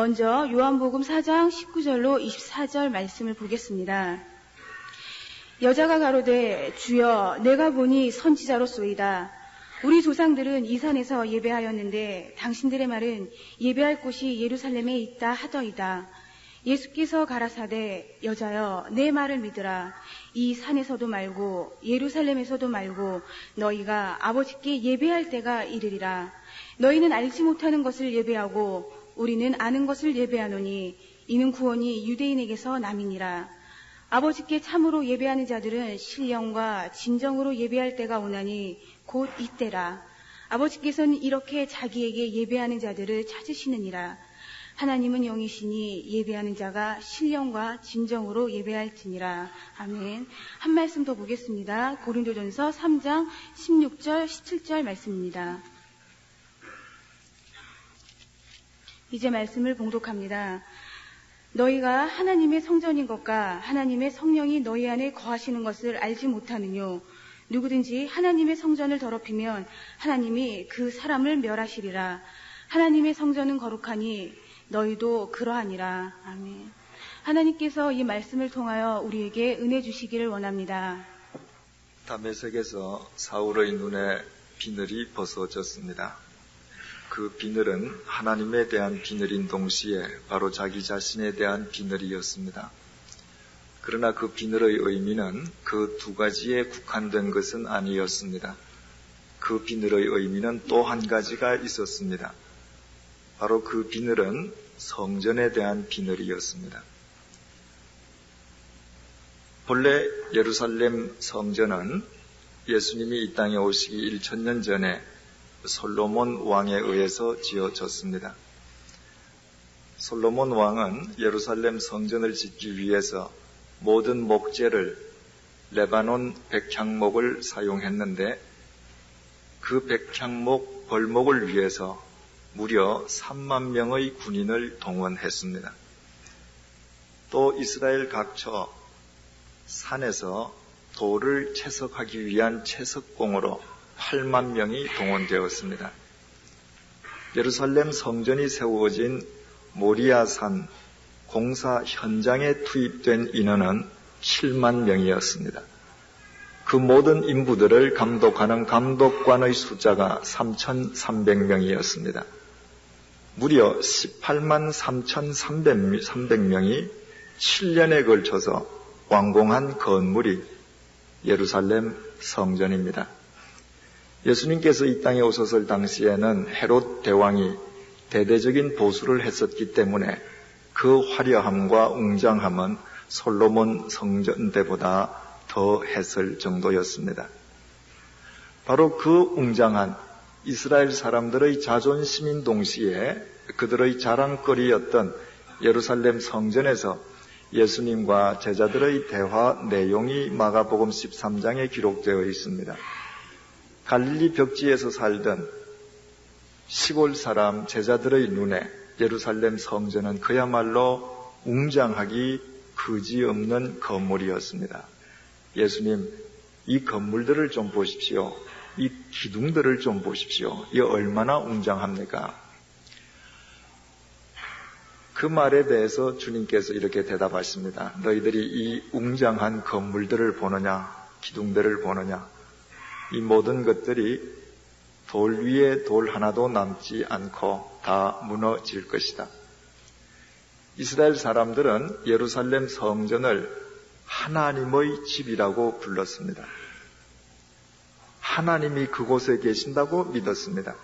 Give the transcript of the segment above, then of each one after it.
먼저 요한복음 4장 19절로 24절 말씀을 보겠습니다. 여자가 가로되 주여 내가 보니 선지자로소이다. 우리 조상들은 이 산에서 예배하였는데 당신들의 말은 예배할 곳이 예루살렘에 있다 하더이다. 예수께서 가라사대 여자여 내 말을 믿으라. 이 산에서도 말고 예루살렘에서도 말고 너희가 아버지께 예배할 때가 이르리라. 너희는 알지 못하는 것을 예배하고 우리는 아는 것을 예배하노니 이는 구원이 유대인에게서 남이니라. 아버지께 참으로 예배하는 자들은 신령과 진정으로 예배할 때가 오나니 곧 이때라. 아버지께서는 이렇게 자기에게 예배하는 자들을 찾으시느니라. 하나님은 영이시니 예배하는 자가 신령과 진정으로 예배할지니라. 아멘. 한 말씀 더 보겠습니다. 고린도전서 3장 16절 17절 말씀입니다. 이제 말씀을 봉독합니다. 너희가 하나님의 성전인 것과 하나님의 성령이 너희 안에 거하시는 것을 알지 못하느뇨. 누구든지 하나님의 성전을 더럽히면 하나님이 그 사람을 멸하시리라. 하나님의 성전은 거룩하니 너희도 그러하니라. 아멘. 하나님께서 이 말씀을 통하여 우리에게 은혜 주시기를 원합니다. 다메섹에서 사울의 눈에 비늘이 벗어졌습니다. 그 비늘은 하나님에 대한 비늘인 동시에 바로 자기 자신에 대한 비늘이었습니다. 그러나 그 비늘의 의미는 그 두 가지에 국한된 것은 아니었습니다. 그 비늘의 의미는 또 한 가지가 있었습니다. 바로 그 비늘은 성전에 대한 비늘이었습니다. 본래 예루살렘 성전은 예수님이 이 땅에 오시기 1000년 전에 솔로몬 왕에 의해서 지어졌습니다. 솔로몬 왕은 예루살렘 성전을 짓기 위해서 모든 목재를 레바논 백향목을 사용했는데 그 백향목 벌목을 위해서 무려 3만 명의 군인을 동원했습니다. 또 이스라엘 각처 산에서 돌을 채석하기 위한 채석공으로 8만 명이 동원되었습니다. 예루살렘 성전이 세워진 모리아산 공사 현장에 투입된 인원은 7만 명이었습니다. 그 모든 인부들을 감독하는 감독관의 숫자가 3,300명이었습니다. 무려 18만 3,300명이 7년에 걸쳐서 완공한 건물이 예루살렘 성전입니다. 예수님께서 이 땅에 오셨을 당시에는 헤롯 대왕이 대대적인 보수를 했었기 때문에 그 화려함과 웅장함은 솔로몬 성전 때보다 더 했을 정도였습니다. 바로 그 웅장한 이스라엘 사람들의 자존심인 동시에 그들의 자랑거리였던 예루살렘 성전에서 예수님과 제자들의 대화 내용이 마가복음 13장에 기록되어 있습니다. 갈릴리 벽지에서 살던 시골 사람 제자들의 눈에 예루살렘 성전은 그야말로 웅장하기 그지없는 건물이었습니다. 예수님, 이 건물들을 좀 보십시오. 이 기둥들을 좀 보십시오. 이 얼마나 웅장합니까? 그 말에 대해서 주님께서 이렇게 대답하십니다. 너희들이 이 웅장한 건물들을 보느냐, 기둥들을 보느냐, 이 모든 것들이 돌 위에 돌 하나도 남지 않고 다 무너질 것이다. 이스라엘 사람들은 예루살렘 성전을 하나님의 집이라고 불렀습니다. 하나님이 그곳에 계신다고 믿었습니다.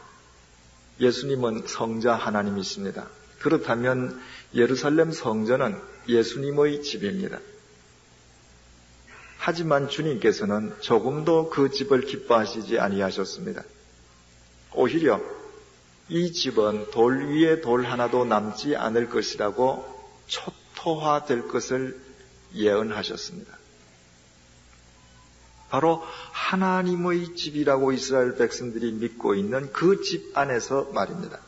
예수님은 성자 하나님이십니다. 그렇다면 예루살렘 성전은 예수님의 집입니다. 하지만 주님께서는 조금도 그 집을 기뻐하시지 아니하셨습니다. 오히려 이 집은 돌 위에 돌 하나도 남지 않을 것이라고 초토화될 것을 예언하셨습니다. 바로 하나님의 집이라고 이스라엘 백성들이 믿고 있는 그 집 안에서 말입니다.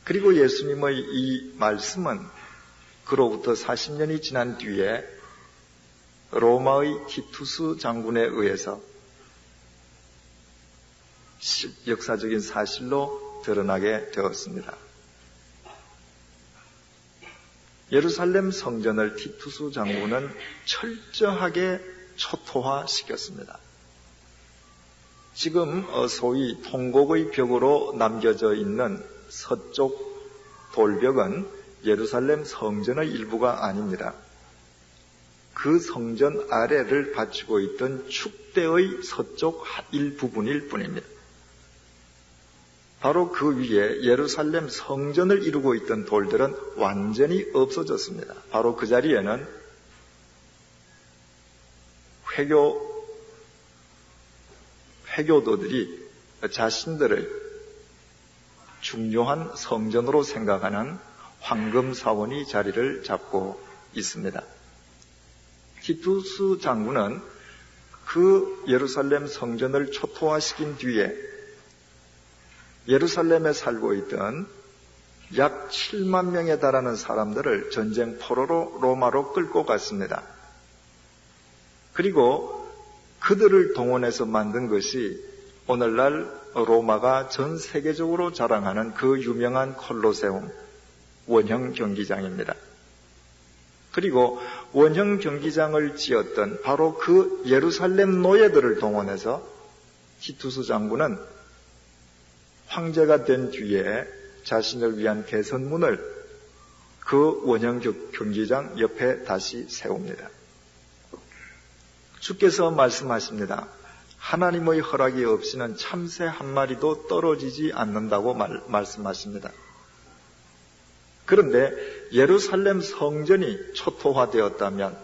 그리고 예수님의 이 말씀은 그로부터 40년이 지난 뒤에 로마의 티투스 장군에 의해서 역사적인 사실로 드러나게 되었습니다. 예루살렘 성전을 티투스 장군은 철저하게 초토화시켰습니다. 지금 소위 통곡의 벽으로 남겨져 있는 서쪽 돌벽은 예루살렘 성전의 일부가 아닙니다. 그 성전 아래를 받치고 있던 축대의 서쪽 일부분일 뿐입니다. 바로 그 위에 예루살렘 성전을 이루고 있던 돌들은 완전히 없어졌습니다. 바로 그 자리에는 회교도들이 자신들을 중요한 성전으로 생각하는 황금 사원이 자리를 잡고 있습니다. 티투스 장군은 그 예루살렘 성전을 초토화시킨 뒤에 예루살렘에 살고 있던 약 7만 명에 달하는 사람들을 전쟁 포로로 로마로 끌고 갔습니다. 그리고 그들을 동원해서 만든 것이 오늘날 로마가 전 세계적으로 자랑하는 그 유명한 콜로세움 원형 경기장입니다. 그리고 원형 경기장을 지었던 바로 그 예루살렘 노예들을 동원해서 티투스 장군은 황제가 된 뒤에 자신을 위한 개선문을 그 원형 경기장 옆에 다시 세웁니다. 주께서 말씀하십니다. 하나님의 허락이 없이는 참새 한 마리도 떨어지지 않는다고 말씀하십니다. 그런데 예루살렘 성전이 초토화되었다면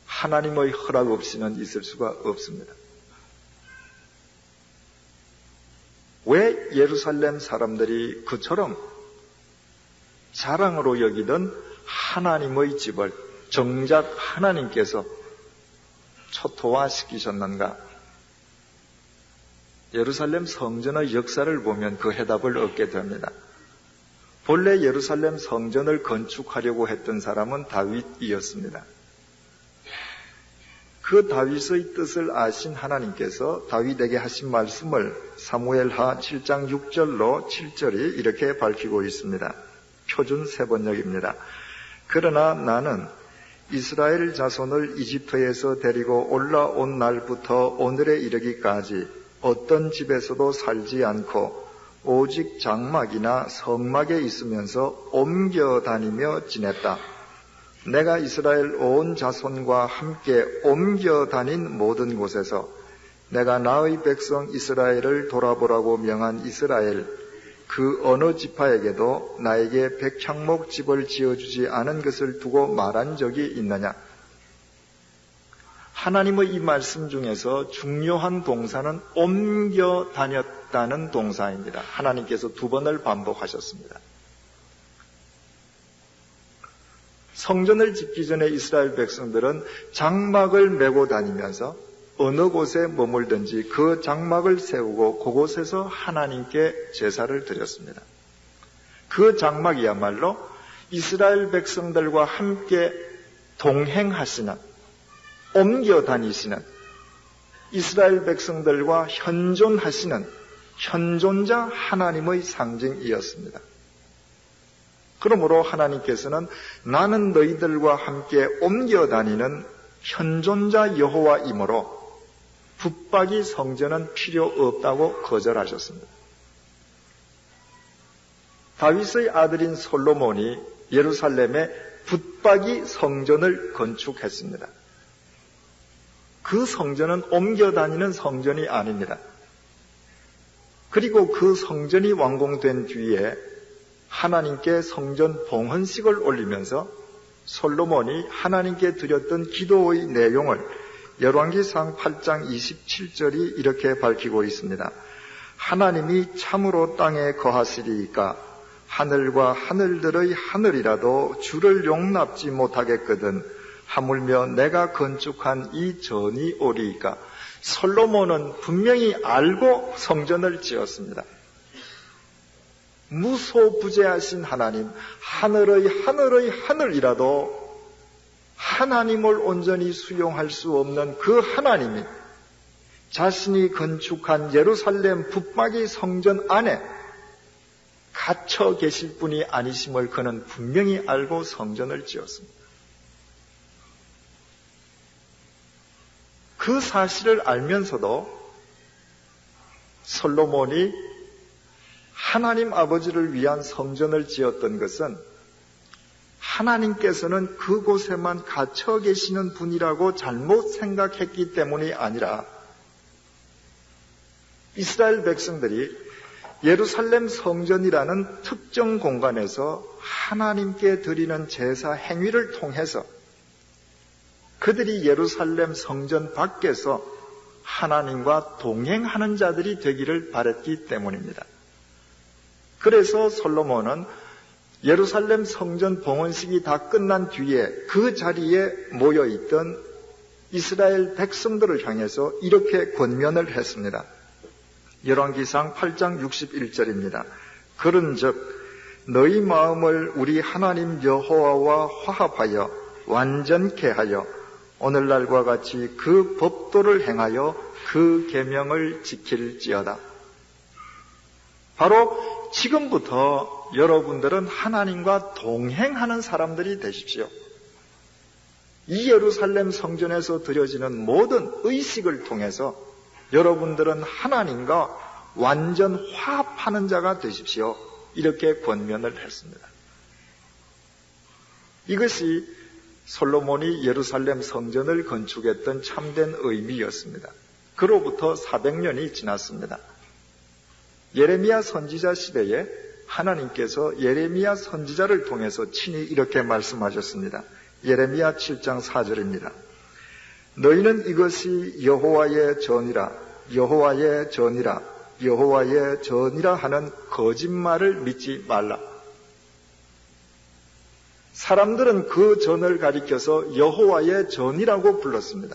하나님의 허락 없이는 있을 수가 없습니다. 왜 예루살렘 사람들이 그처럼 자랑으로 여기던 하나님의 집을 정작 하나님께서 초토화시키셨는가? 예루살렘 성전의 역사를 보면 그 해답을 얻게 됩니다. 본래 예루살렘 성전을 건축하려고 했던 사람은 다윗이었습니다. 그 다윗의 뜻을 아신 하나님께서 다윗에게 하신 말씀을 사무엘하 7장 6절로 7절이 이렇게 밝히고 있습니다. 표준 세번역입니다. 그러나 나는 이스라엘 자손을 이집트에서 데리고 올라온 날부터 오늘에 이르기까지 어떤 집에서도 살지 않고 오직 장막이나 성막에 있으면서 옮겨 다니며 지냈다. 내가 이스라엘 온 자손과 함께 옮겨 다닌 모든 곳에서 내가 나의 백성 이스라엘을 돌아보라고 명한 이스라엘 그 어느 지파에게도 나에게 백향목 집을 지어주지 않은 것을 두고 말한 적이 있느냐? 하나님의 이 말씀 중에서 중요한 동사는 옮겨 다녔다는 동사입니다. 하나님께서 두 번을 반복하셨습니다. 성전을 짓기 전에 이스라엘 백성들은 장막을 메고 다니면서 어느 곳에 머물든지 그 장막을 세우고 그곳에서 하나님께 제사를 드렸습니다. 그 장막이야말로 이스라엘 백성들과 함께 동행하시는, 옮겨 다니시는, 이스라엘 백성들과 현존하시는 현존자 하나님의 상징이었습니다. 그러므로 하나님께서는 나는 너희들과 함께 옮겨 다니는 현존자 여호와이므로 붙박이 성전은 필요 없다고 거절하셨습니다. 다윗의 아들인 솔로몬이 예루살렘에 붙박이 성전을 건축했습니다. 그 성전은 옮겨 다니는 성전이 아닙니다. 그리고 그 성전이 완공된 뒤에 하나님께 성전 봉헌식을 올리면서 솔로몬이 하나님께 드렸던 기도의 내용을 열왕기상 8장 27절이 이렇게 밝히고 있습니다. 하나님이 참으로 땅에 거하시리이까 하늘과 하늘들의 하늘이라도 주를 용납지 못하겠거든 하물며 내가 건축한 이 전이 오리이까. 솔로몬은 분명히 알고 성전을 지었습니다. 무소부재하신 하나님, 하늘의 하늘이라도 하나님을 온전히 수용할 수 없는 그 하나님이 자신이 건축한 예루살렘 붙박이 성전 안에 갇혀 계실 분이 아니심을 그는 분명히 알고 성전을 지었습니다. 그 사실을 알면서도 솔로몬이 하나님 아버지를 위한 성전을 지었던 것은 하나님께서는 그곳에만 갇혀 계시는 분이라고 잘못 생각했기 때문이 아니라 이스라엘 백성들이 예루살렘 성전이라는 특정 공간에서 하나님께 드리는 제사 행위를 통해서 그들이 예루살렘 성전 밖에서 하나님과 동행하는 자들이 되기를 바랬기 때문입니다. 그래서 솔로몬은 예루살렘 성전 봉헌식이 다 끝난 뒤에 그 자리에 모여있던 이스라엘 백성들을 향해서 이렇게 권면을 했습니다. 열왕기상 8장 61절입니다. 그런즉 너희 마음을 우리 하나님 여호와와 화합하여 완전케 하여 오늘날과 같이 그 법도를 행하여 그 계명을 지킬지어다. 바로 지금부터 여러분들은 하나님과 동행하는 사람들이 되십시오. 이 예루살렘 성전에서 드려지는 모든 의식을 통해서 여러분들은 하나님과 완전 화합하는 자가 되십시오. 이렇게 권면을 했습니다. 이것이 솔로몬이 예루살렘 성전을 건축했던 참된 의미였습니다. 그로부터 400년이 지났습니다. 예레미야 선지자 시대에 하나님께서 예레미야 선지자를 통해서 친히 이렇게 말씀하셨습니다. 예레미야 7장 4절입니다. 너희는 이것이 여호와의 전이라 여호와의 전이라 여호와의 전이라 하는 거짓말을 믿지 말라. 사람들은 그 전을 가리켜서 여호와의 전이라고 불렀습니다.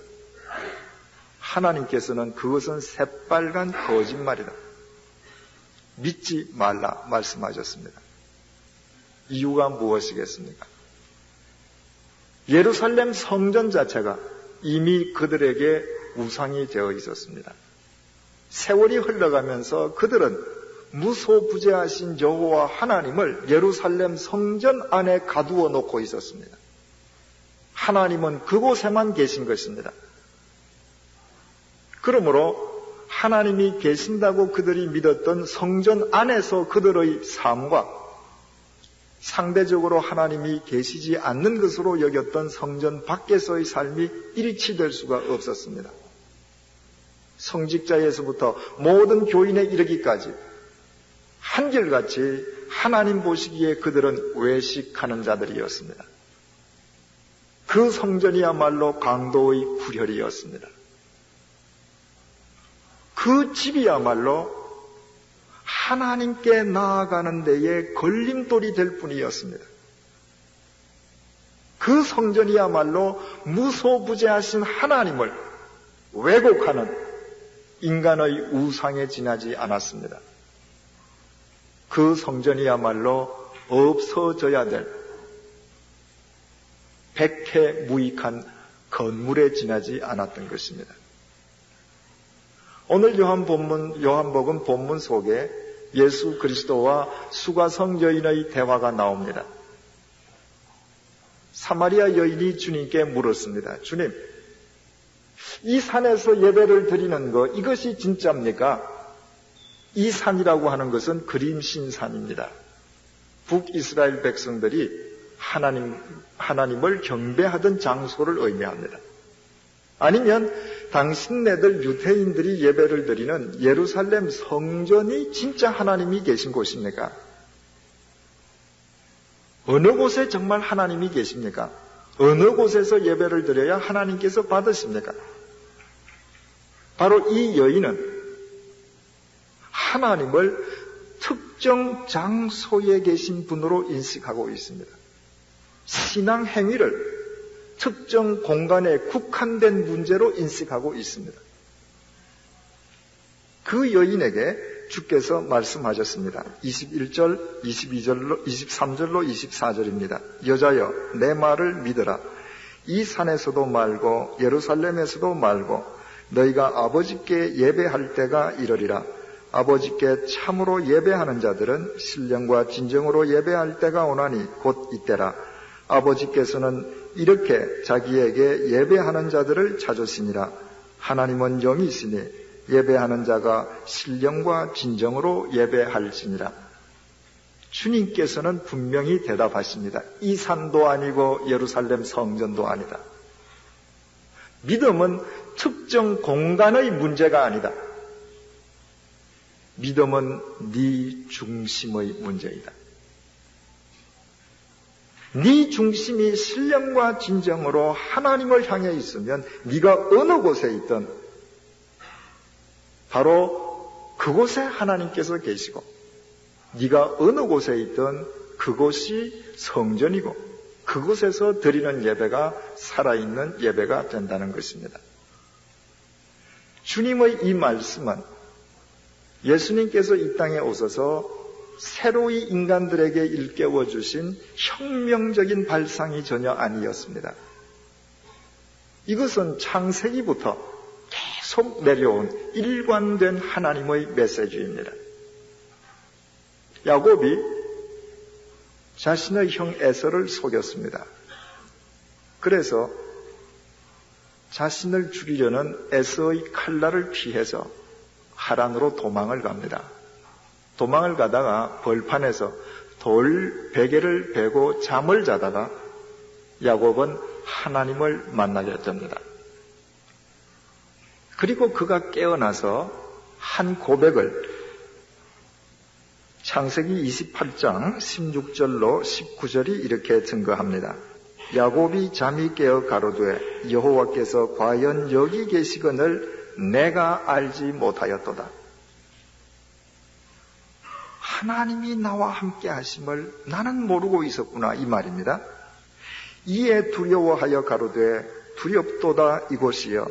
하나님께서는 그것은 새빨간 거짓말이다. 믿지 말라 말씀하셨습니다. 이유가 무엇이겠습니까? 예루살렘 성전 자체가 이미 그들에게 우상이 되어 있었습니다. 세월이 흘러가면서 그들은 무소부재하신 여호와 하나님을 예루살렘 성전 안에 가두어 놓고 있었습니다. 하나님은 그곳에만 계신 것입니다. 그러므로 하나님이 계신다고 그들이 믿었던 성전 안에서 그들의 삶과 상대적으로 하나님이 계시지 않는 것으로 여겼던 성전 밖에서의 삶이 일치될 수가 없었습니다. 성직자에서부터 모든 교인에 이르기까지 한결같이 하나님 보시기에 그들은 외식하는 자들이었습니다. 그 성전이야말로 강도의 구렬이었습니다. 그 집이야말로 하나님께 나아가는 데에 걸림돌이 될 뿐이었습니다. 그 성전이야말로 무소부재하신 하나님을 왜곡하는 인간의 우상에 지나지 않았습니다. 그 성전이야말로 없어져야 될 백해무익한 건물에 지나지 않았던 것입니다. 오늘 요한복음 본문 속에 예수 그리스도와 수가성 여인의 대화가 나옵니다. 사마리아 여인이 주님께 물었습니다. 주님, 이 산에서 예배를 드리는 거 이것이 진짜입니까? 이 산이라고 하는 것은 그림신산입니다. 북이스라엘 백성들이 하나님을 경배하던 장소를 의미합니다. 아니면 당신네들 유대인들이 예배를 드리는 예루살렘 성전이 진짜 하나님이 계신 곳입니까? 어느 곳에 정말 하나님이 계십니까? 어느 곳에서 예배를 드려야 하나님께서 받으십니까? 바로 이 여인은 하나님을 특정 장소에 계신 분으로 인식하고 있습니다. 신앙 행위를 특정 공간에 국한된 문제로 인식하고 있습니다. 그 여인에게 주께서 말씀하셨습니다. 21절, 22절로, 23절로 24절입니다. 여자여, 내 말을 믿으라. 이 산에서도 말고 예루살렘에서도 말고 너희가 아버지께 예배할 때가 이르리라. 아버지께 참으로 예배하는 자들은 신령과 진정으로 예배할 때가 오나니 곧 이때라. 아버지께서는 이렇게 자기에게 예배하는 자들을 찾으시니라. 하나님은 영이시니 예배하는 자가 신령과 진정으로 예배할지니라. 주님께서는 분명히 대답하십니다. 이 산도 아니고 예루살렘 성전도 아니다. 믿음은 특정 공간의 문제가 아니다. 믿음은 네 중심의 문제이다. 네 중심이 신령과 진정으로 하나님을 향해 있으면 네가 어느 곳에 있든 바로 그곳에 하나님께서 계시고 네가 어느 곳에 있든 그곳이 성전이고 그곳에서 드리는 예배가 살아있는 예배가 된다는 것입니다. 주님의 이 말씀은 예수님께서 이 땅에 오셔서 새로이 인간들에게 일깨워 주신 혁명적인 발상이 전혀 아니었습니다. 이것은 창세기부터 계속 내려온 일관된 하나님의 메시지입니다. 야곱이 자신의 형 에서를 속였습니다. 그래서 자신을 죽이려는 에서의 칼날을 피해서 하란으로 도망을 갑니다. 도망을 가다가 벌판에서 돌 베개를 베고 잠을 자다가 야곱은 하나님을 만나게 됩니다. 그리고 그가 깨어나서 한 고백을 창세기 28장 16절로 19절이 이렇게 증거합니다. 야곱이 잠이 깨어 가로되 여호와께서 과연 여기 계시거늘 내가 알지 못하였도다. 하나님이 나와 함께 하심을 나는 모르고 있었구나 이 말입니다. 이에 두려워하여 가로되 두렵도다 이곳이여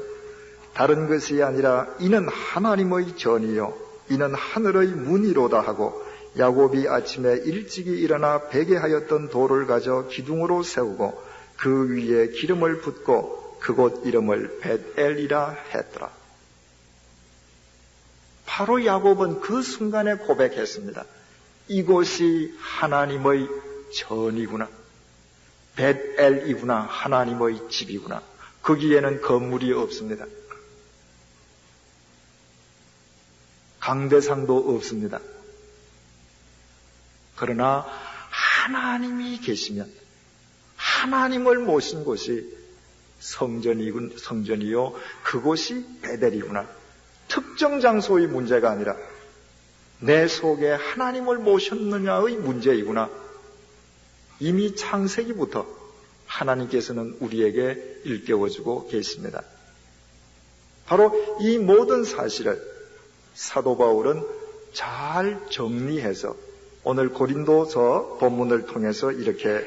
다른 것이 아니라 이는 하나님의 전이요 이는 하늘의 문이로다 하고 야곱이 아침에 일찍이 일어나 베개하였던 돌을 가져 기둥으로 세우고 그 위에 기름을 붓고 그곳 이름을 벳엘이라 했더라. 바로 야곱은 그 순간에 고백했습니다. 이곳이 하나님의 전이구나. 벳엘이구나. 하나님의 집이구나. 거기에는 건물이 없습니다. 강대상도 없습니다. 그러나 하나님이 계시면 하나님을 모신 곳이 성전이요 그곳이 베델이구나. 특정 장소의 문제가 아니라 내 속에 하나님을 모셨느냐의 문제이구나. 이미 창세기부터 하나님께서는 우리에게 일깨워주고 계십니다. 바로 이 모든 사실을 사도 바울은 잘 정리해서 오늘 고린도서 본문을 통해서 이렇게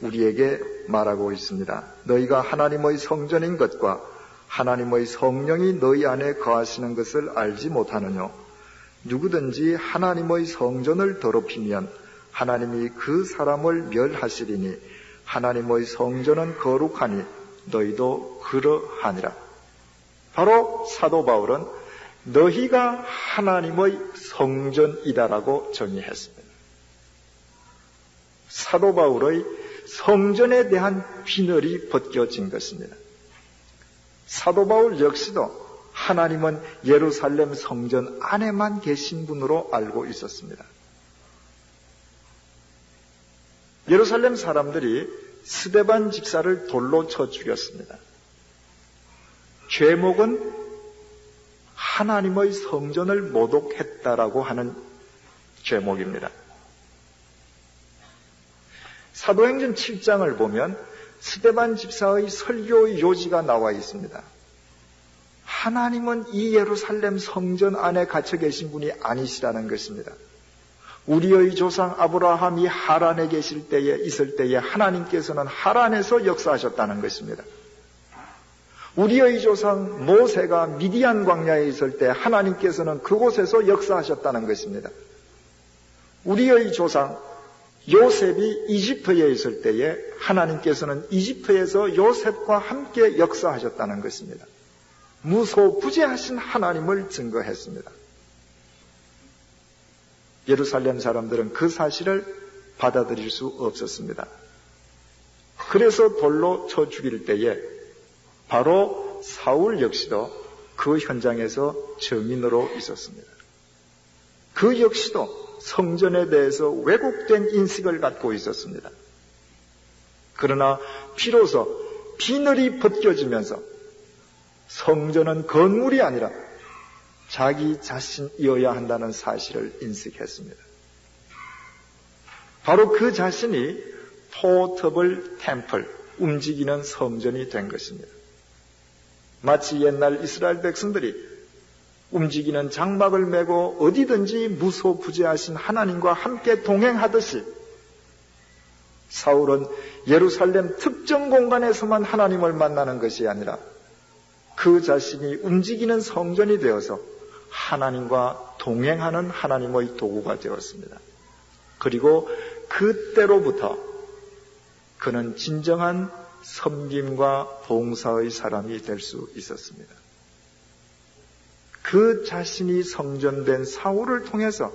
우리에게 말하고 있습니다. 너희가 하나님의 성전인 것과 하나님의 성령이 너희 안에 거하시는 것을 알지 못하느뇨. 누구든지 하나님의 성전을 더럽히면 하나님이 그 사람을 멸하시리니 하나님의 성전은 거룩하니 너희도 그러하니라. 바로 사도 바울은 너희가 하나님의 성전이다라고 정의했습니다. 사도 바울의 성전에 대한 비늘이 벗겨진 것입니다. 사도 바울 역시도 하나님은 예루살렘 성전 안에만 계신 분으로 알고 있었습니다. 예루살렘 사람들이 스데반 집사를 돌로 쳐 죽였습니다. 죄목은 하나님의 성전을 모독했다라고 하는 죄목입니다. 사도행전 7장을 보면 스데반 집사의 설교의 요지가 나와 있습니다. 하나님은 이 예루살렘 성전 안에 갇혀 계신 분이 아니시라는 것입니다. 우리의 조상 아브라함이 하란에 있을 때에 하나님께서는 하란에서 역사하셨다는 것입니다. 우리의 조상 모세가 미디안 광야에 있을 때 하나님께서는 그곳에서 역사하셨다는 것입니다. 우리의 조상 요셉이 이집트에 있을 때에 하나님께서는 이집트에서 요셉과 함께 역사하셨다는 것입니다. 무소부재하신 하나님을 증거했습니다. 예루살렘 사람들은 그 사실을 받아들일 수 없었습니다. 그래서 돌로 쳐 죽일 때에 바로 사울 역시도 그 현장에서 증인으로 있었습니다. 그 역시도 성전에 대해서 왜곡된 인식을 갖고 있었습니다. 그러나 비로소 비늘이 벗겨지면서 성전은 건물이 아니라 자기 자신이어야 한다는 사실을 인식했습니다. 바로 그 자신이 포터블 템플, 움직이는 성전이 된 것입니다. 마치 옛날 이스라엘 백성들이 움직이는 장막을 메고 어디든지 무소부재하신 하나님과 함께 동행하듯이 사울은 예루살렘 특정 공간에서만 하나님을 만나는 것이 아니라 그 자신이 움직이는 성전이 되어서 하나님과 동행하는 하나님의 도구가 되었습니다. 그리고 그때로부터 그는 진정한 섬김과 봉사의 사람이 될 수 있었습니다. 그 자신이 성전된 사울을 통해서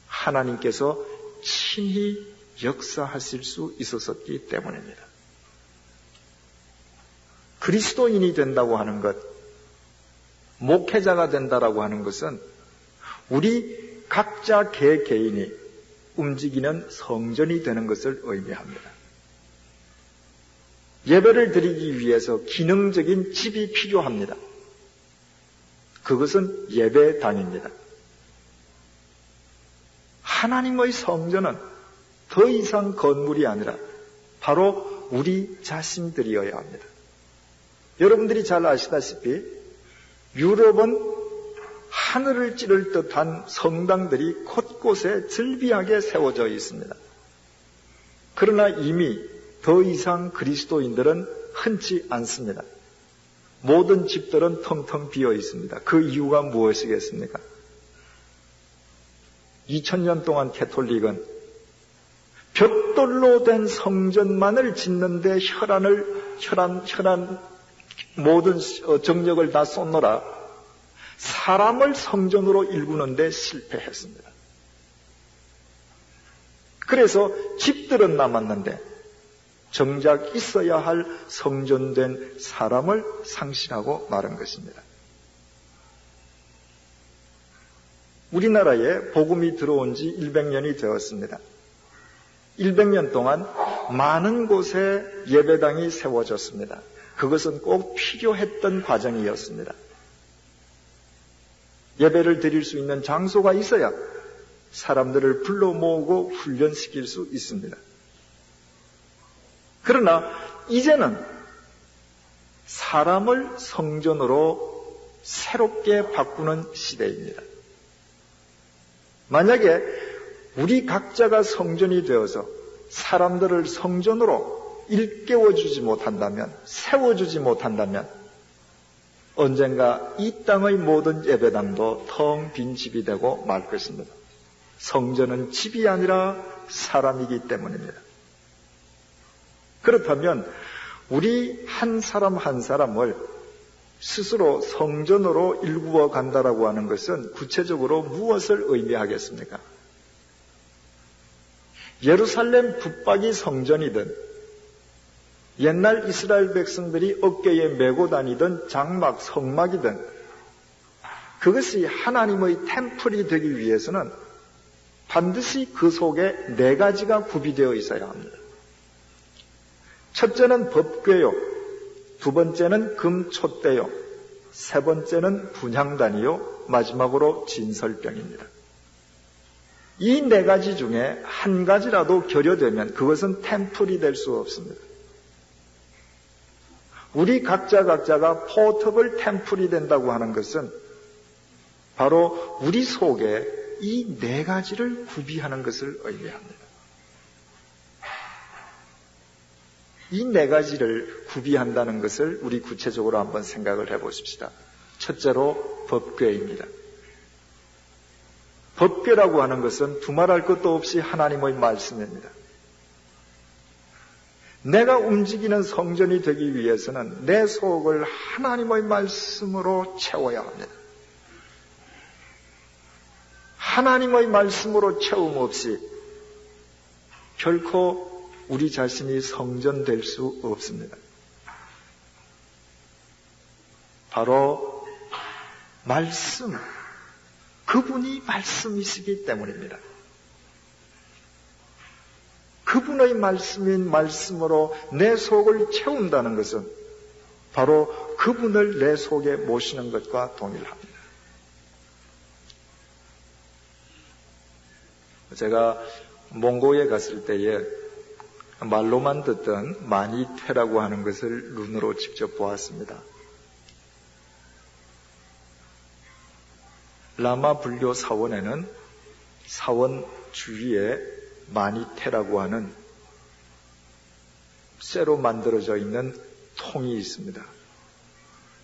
하나님께서 친히 역사하실 수 있었기 때문입니다. 그리스도인이 된다고 하는 것, 목회자가 된다라고 하는 것은 우리 각자 개개인이 움직이는 성전이 되는 것을 의미합니다. 예배를 드리기 위해서 기능적인 집이 필요합니다. 그것은 예배당입니다. 하나님의 성전은 더 이상 건물이 아니라 바로 우리 자신들이어야 합니다. 여러분들이 잘 아시다시피 유럽은 하늘을 찌를 듯한 성당들이 곳곳에 즐비하게 세워져 있습니다. 그러나 이미 더 이상 그리스도인들은 흔치 않습니다. 모든 집들은 텅텅 비어 있습니다. 그 이유가 무엇이겠습니까? 2000년 동안 캐톨릭은 벽돌로 된 성전만을 짓는데 혈안 모든 정력을 다 쏟느라 사람을 성전으로 일구는데 실패했습니다. 그래서 집들은 남았는데 정작 있어야 할 성전된 사람을 상실하고 마른 것입니다. 우리나라에 복음이 들어온 지 100년이 되었습니다. 100년 동안 많은 곳에 예배당이 세워졌습니다. 그것은 꼭 필요했던 과정이었습니다. 예배를 드릴 수 있는 장소가 있어야 사람들을 불러 모으고 훈련시킬 수 있습니다. 그러나 이제는 사람을 성전으로 새롭게 바꾸는 시대입니다. 만약에 우리 각자가 성전이 되어서 사람들을 성전으로 일깨워주지 못한다면, 세워주지 못한다면 언젠가 이 땅의 모든 예배당도 텅 빈 집이 되고 말 것입니다. 성전은 집이 아니라 사람이기 때문입니다. 그렇다면 우리 한 사람 한 사람을 스스로 성전으로 일구어 간다라고 하는 것은 구체적으로 무엇을 의미하겠습니까? 예루살렘 붙박이 성전이든 옛날 이스라엘 백성들이 어깨에 메고 다니던 장막, 성막이든 그것이 하나님의 템플이 되기 위해서는 반드시 그 속에 4가지가 구비되어 있어야 합니다. 첫째는 법궤요, 두 번째는 금촛대요, 세 번째는 분향단이요, 마지막으로 진설병입니다. 이 4가지 중에 한 가지라도 결여되면 그것은 템플이 될 수 없습니다. 우리 각자가 포터블 템플이 된다고 하는 것은 바로 우리 속에 이 4가지를 구비하는 것을 의미합니다. 이 4가지를 구비한다는 것을 우리 구체적으로 한번 생각을 해보십시다. 첫째로 법궤입니다. 법궤라고 하는 것은 두말할 것도 없이 하나님의 말씀입니다. 내가 움직이는 성전이 되기 위해서는 내 속을 하나님의 말씀으로 채워야 합니다. 하나님의 말씀으로 채움 없이 결코 우리 자신이 성전될 수 없습니다. 바로 말씀, 그분이 말씀이시기 때문입니다. 그분의 말씀인 말씀으로 내 속을 채운다는 것은 바로 그분을 내 속에 모시는 것과 동일합니다. 제가 몽고에 갔을 때에 말로만 듣던 마니퇴라고 하는 것을 눈으로 직접 보았습니다. 라마 불교 사원에는 사원 주위에 마니퇴라고 하는 쇠로 만들어져 있는 통이 있습니다.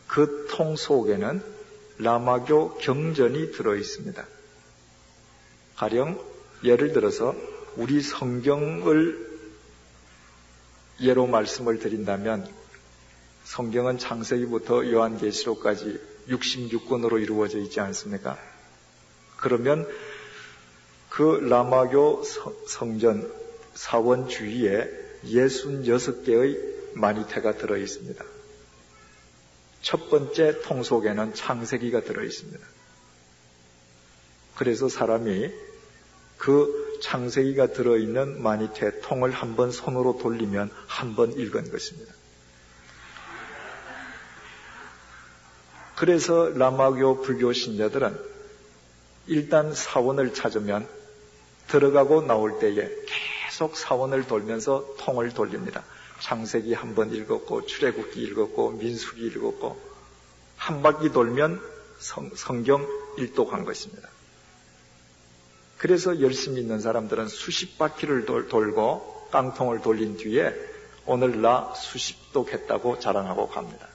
그 통 속에는 라마교 경전이 들어 있습니다. 가령 예를 들어서 우리 성경을 예로 말씀을 드린다면 성경은 창세기부터 요한계시록까지 66권으로 이루어져 있지 않습니까? 그러면 그 라마교 성전 사원 주위에 66개의 마니퇴가 들어 있습니다. 첫 번째 통 속에는 창세기가 들어 있습니다. 그래서 사람이 그 창세기가 들어있는 마니퇴 통을 한번 손으로 돌리면 한 번 읽은 것입니다. 그래서 라마교 불교 신자들은 일단 사원을 찾으면 들어가고 나올 때에 계속 사원을 돌면서 통을 돌립니다. 창세기 한 번 읽었고 출애굽기 읽었고 민수기 읽었고 한 바퀴 돌면 성경 일독한 것입니다. 그래서 열심히 있는 사람들은 수십 바퀴를 돌고 깡통을 돌린 뒤에 오늘 나 수십독 했다고 자랑하고 갑니다.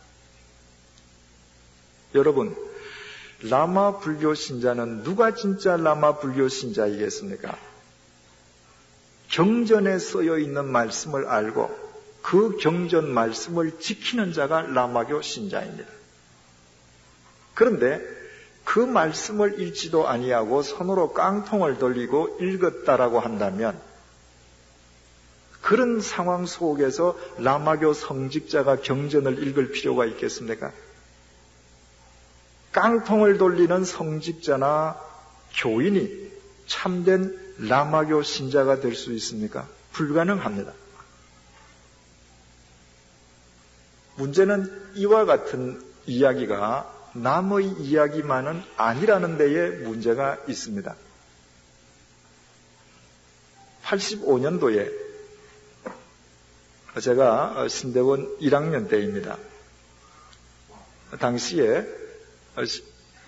여러분, 라마 불교 신자는 누가 진짜 라마 불교 신자이겠습니까? 경전에 쓰여 있는 말씀을 알고 그 경전 말씀을 지키는 자가 라마교 신자입니다. 그런데 그 말씀을 읽지도 아니하고 손으로 깡통을 돌리고 읽었다라고 한다면 그런 상황 속에서 라마교 성직자가 경전을 읽을 필요가 있겠습니까? 깡통을 돌리는 성직자나 교인이 참된 라마교 신자가 될 수 있습니까? 불가능합니다. 문제는 이와 같은 이야기가 남의 이야기만은 아니라는 데에 문제가 있습니다. 85년도에 제가 신대원 1학년 때입니다. 당시에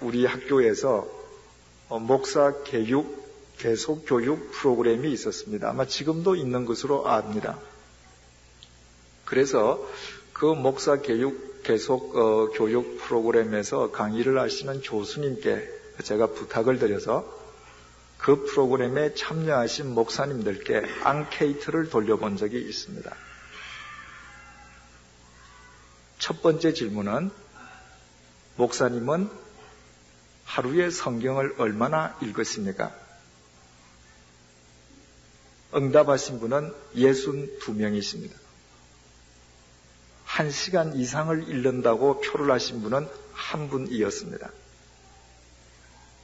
우리 학교에서 목사 계속 교육 프로그램이 있었습니다. 아마 지금도 있는 것으로 압니다. 그래서 그 목사 계속 교육 프로그램에서 강의를 하시는 교수님께 제가 부탁을 드려서 그 프로그램에 참여하신 목사님들께 앙케이트를 돌려본 적이 있습니다. 첫 번째 질문은 목사님은 하루에 성경을 얼마나 읽었습니까? 응답하신 분은 62명이십니다. 1시간 이상을 읽는다고 표를 하신 분은 한 분이었습니다.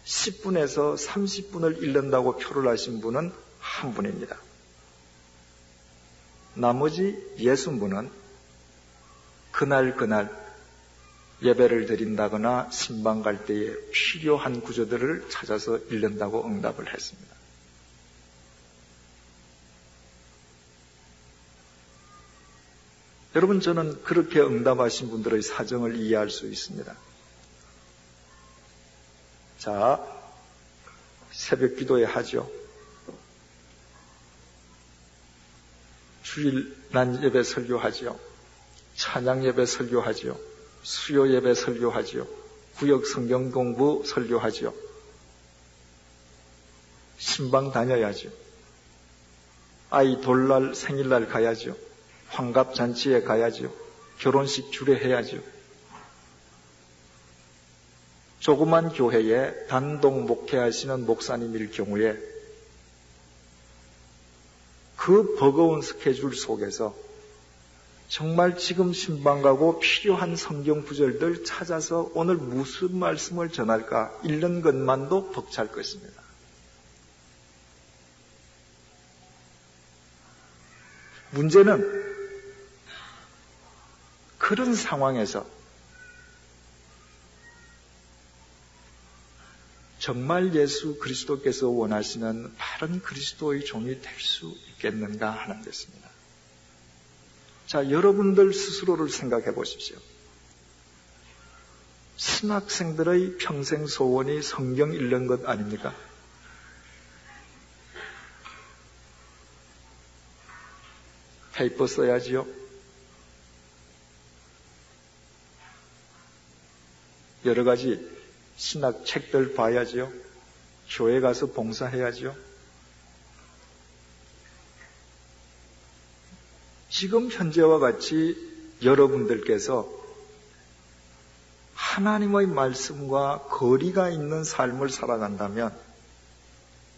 10분에서 30분을 읽는다고 표를 하신 분은 한 분입니다. 나머지 60분은 그날 예배를 드린다거나 신방 갈 때에 필요한 구절들을 찾아서 읽는다고 응답을 했습니다. 여러분, 저는 그렇게 응답하신 분들의 사정을 이해할 수 있습니다. 자, 새벽 기도회 하죠. 주일 난 예배 설교하죠. 찬양 예배 설교하죠. 수요 예배 설교하죠. 구역 성경 공부 설교하죠. 신방 다녀야죠. 아이 돌날 생일날 가야죠. 환갑잔치에 가야죠. 결혼식 주례해야죠. 조그만 교회에 단독 목회하시는 목사님일 경우에 그 버거운 스케줄 속에서 정말 지금 신방 가고 필요한 성경 구절들 찾아서 오늘 무슨 말씀을 전할까 읽는 것만도 벅찰 것입니다. 문제는 그런 상황에서 정말 예수 그리스도께서 원하시는 바른 그리스도의 종이 될 수 있겠는가 하는 것입니다. 자, 여러분들 스스로를 생각해 보십시오. 신학생들의 평생 소원이 성경 읽는 것 아닙니까? 페이퍼 써야지요. 여러 가지 신학 책들 봐야지요. 교회 가서 봉사해야지요. 지금 현재와 같이 여러분들께서 하나님의 말씀과 거리가 있는 삶을 살아간다면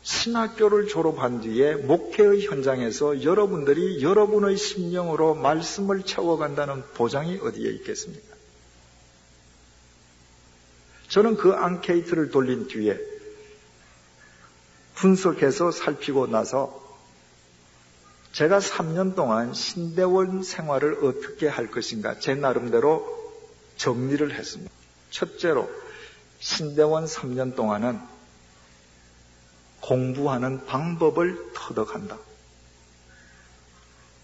신학교를 졸업한 뒤에 목회의 현장에서 여러분들이 여러분의 심령으로 말씀을 채워간다는 보장이 어디에 있겠습니까? 저는 그 앙케이트를 돌린 뒤에 분석해서 살피고 나서 제가 3년 동안 신대원 생활을 어떻게 할 것인가 제 나름대로 정리를 했습니다. 첫째로 신대원 3년 동안은 공부하는 방법을 터득한다.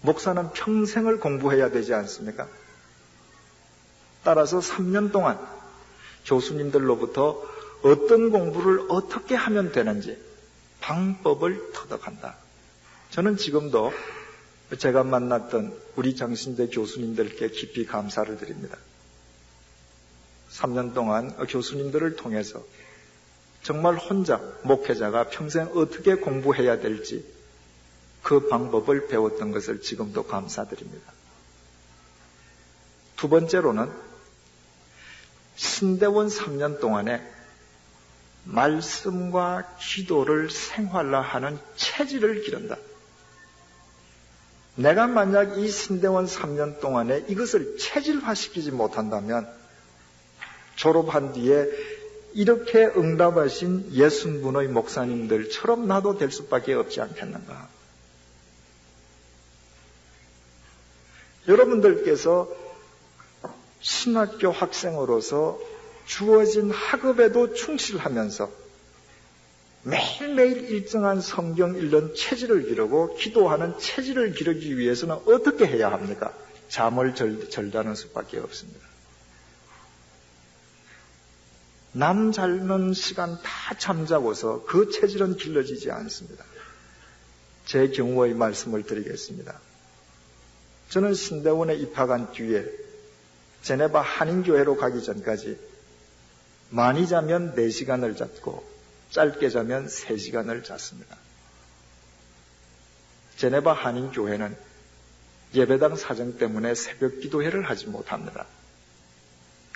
목사는 평생을 공부해야 되지 않습니까? 따라서 3년 동안 교수님들로부터 어떤 공부를 어떻게 하면 되는지 방법을 터득한다. 저는 지금도 제가 만났던 우리 장신대 교수님들께 깊이 감사를 드립니다. 3년 동안 교수님들을 통해서 정말 혼자 목회자가 평생 어떻게 공부해야 될지 그 방법을 배웠던 것을 지금도 감사드립니다. 두 번째로는 신대원 3년 동안에 말씀과 기도를 생활화하는 체질을 기른다. 내가 만약 이 신대원 3년 동안에 이것을 체질화시키지 못한다면 졸업한 뒤에 이렇게 응답하신 60분의 목사님들처럼 나도 될 수밖에 없지 않겠는가. 여러분들께서 신학교 학생으로서 주어진 학업에도 충실하면서 매일매일 일정한 성경 읽는 체질을 기르고 기도하는 체질을 기르기 위해서는 어떻게 해야 합니까? 잠을 절다는 수밖에 없습니다. 남 자는 시간 다 잠자고서 그 체질은 길러지지 않습니다. 제 경우의 말씀을 드리겠습니다. 저는 신대원에 입학한 뒤에 제네바 한인교회로 가기 전까지 많이 자면 4시간을 잤고 짧게 자면 3시간을 잤습니다. 제네바 한인교회는 예배당 사정 때문에 새벽 기도회를 하지 못합니다.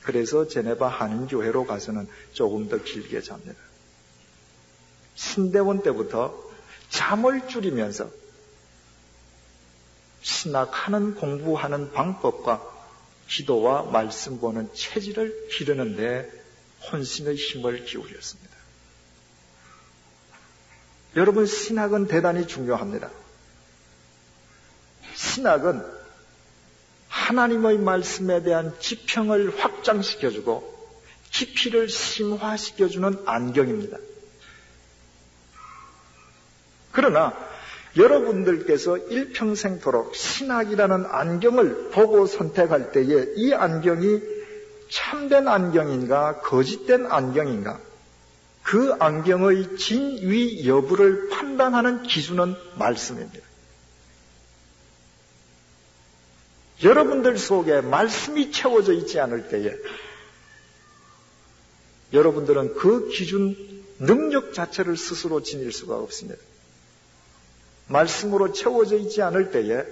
그래서 제네바 한인교회로 가서는 조금 더 길게 잡니다. 신대원 때부터 잠을 줄이면서 신학하는 공부하는 방법과 기도와 말씀 보는 체질을 기르는데 혼신의 힘을 기울였습니다. 여러분, 신학은 대단히 중요합니다. 신학은 하나님의 말씀에 대한 지평을 확장시켜주고 깊이를 심화시켜주는 안경입니다. 그러나 여러분들께서 일평생토록 신학이라는 안경을 보고 선택할 때에 이 안경이 참된 안경인가 거짓된 안경인가 그 안경의 진위 여부를 판단하는 기준은 말씀입니다. 여러분들 속에 말씀이 채워져 있지 않을 때에 여러분들은 그 기준 능력 자체를 스스로 지닐 수가 없습니다. 말씀으로 채워져 있지 않을 때에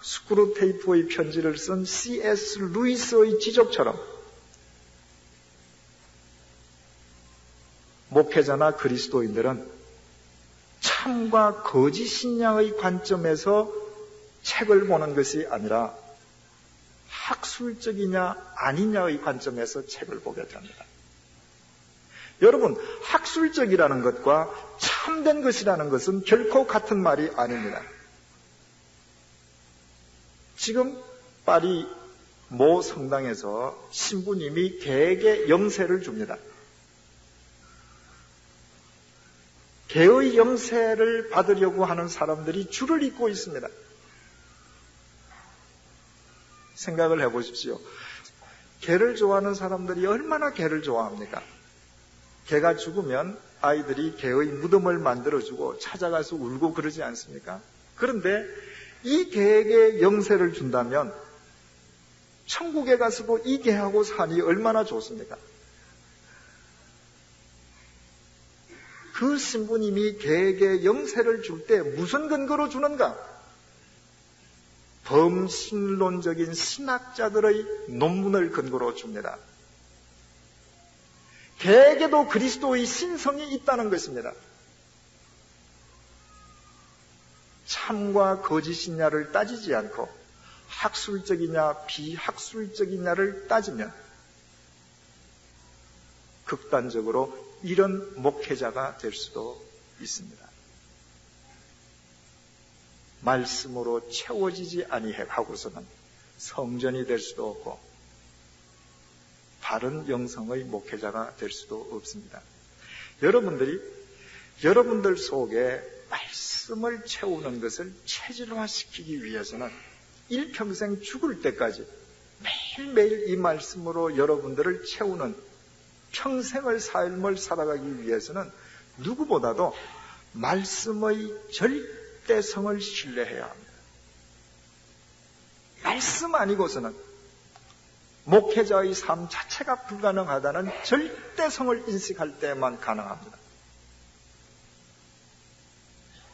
스크루테이프의 편지를 쓴 C.S. 루이스의 지적처럼 목회자나 그리스도인들은 참과 거짓 신앙의 관점에서 책을 보는 것이 아니라 학술적이냐 아니냐의 관점에서 책을 보게 됩니다. 여러분, 학술적이라는 것과 참된 것이라는 것은 결코 같은 말이 아닙니다. 지금 파리 모 성당에서 신부님이 개에게 영세를 줍니다. 개의 영세를 받으려고 하는 사람들이 줄을 잇고 있습니다. 생각을 해보십시오. 개를 좋아하는 사람들이 얼마나 개를 좋아합니까? 개가 죽으면 아이들이 개의 무덤을 만들어주고 찾아가서 울고 그러지 않습니까? 그런데 이 개에게 영세를 준다면 천국에 가서도 이 개하고 사니 얼마나 좋습니까? 그 신부님이 개에게 영세를 줄 때 무슨 근거로 주는가? 범신론적인 신학자들의 논문을 근거로 줍니다. 개에게도 그리스도의 신성이 있다는 것입니다. 참과 거짓이냐를 따지지 않고 학술적이냐 비학술적이냐를 따지면 극단적으로 이런 목회자가 될 수도 있습니다. 말씀으로 채워지지 아니하고서는 성전이 될 수도 없고 바른 영성의 목회자가 될 수도 없습니다. 여러분들 속에 말씀을 채우는 것을 체질화시키기 위해서는 일평생 죽을 때까지 매일매일 이 말씀으로 여러분들을 채우는 평생의 삶을 살아가기 위해서는 누구보다도 말씀의 절대성을 신뢰해야 합니다. 말씀 아니고서는 목회자의 삶 자체가 불가능하다는 절대성을 인식할 때만 가능합니다.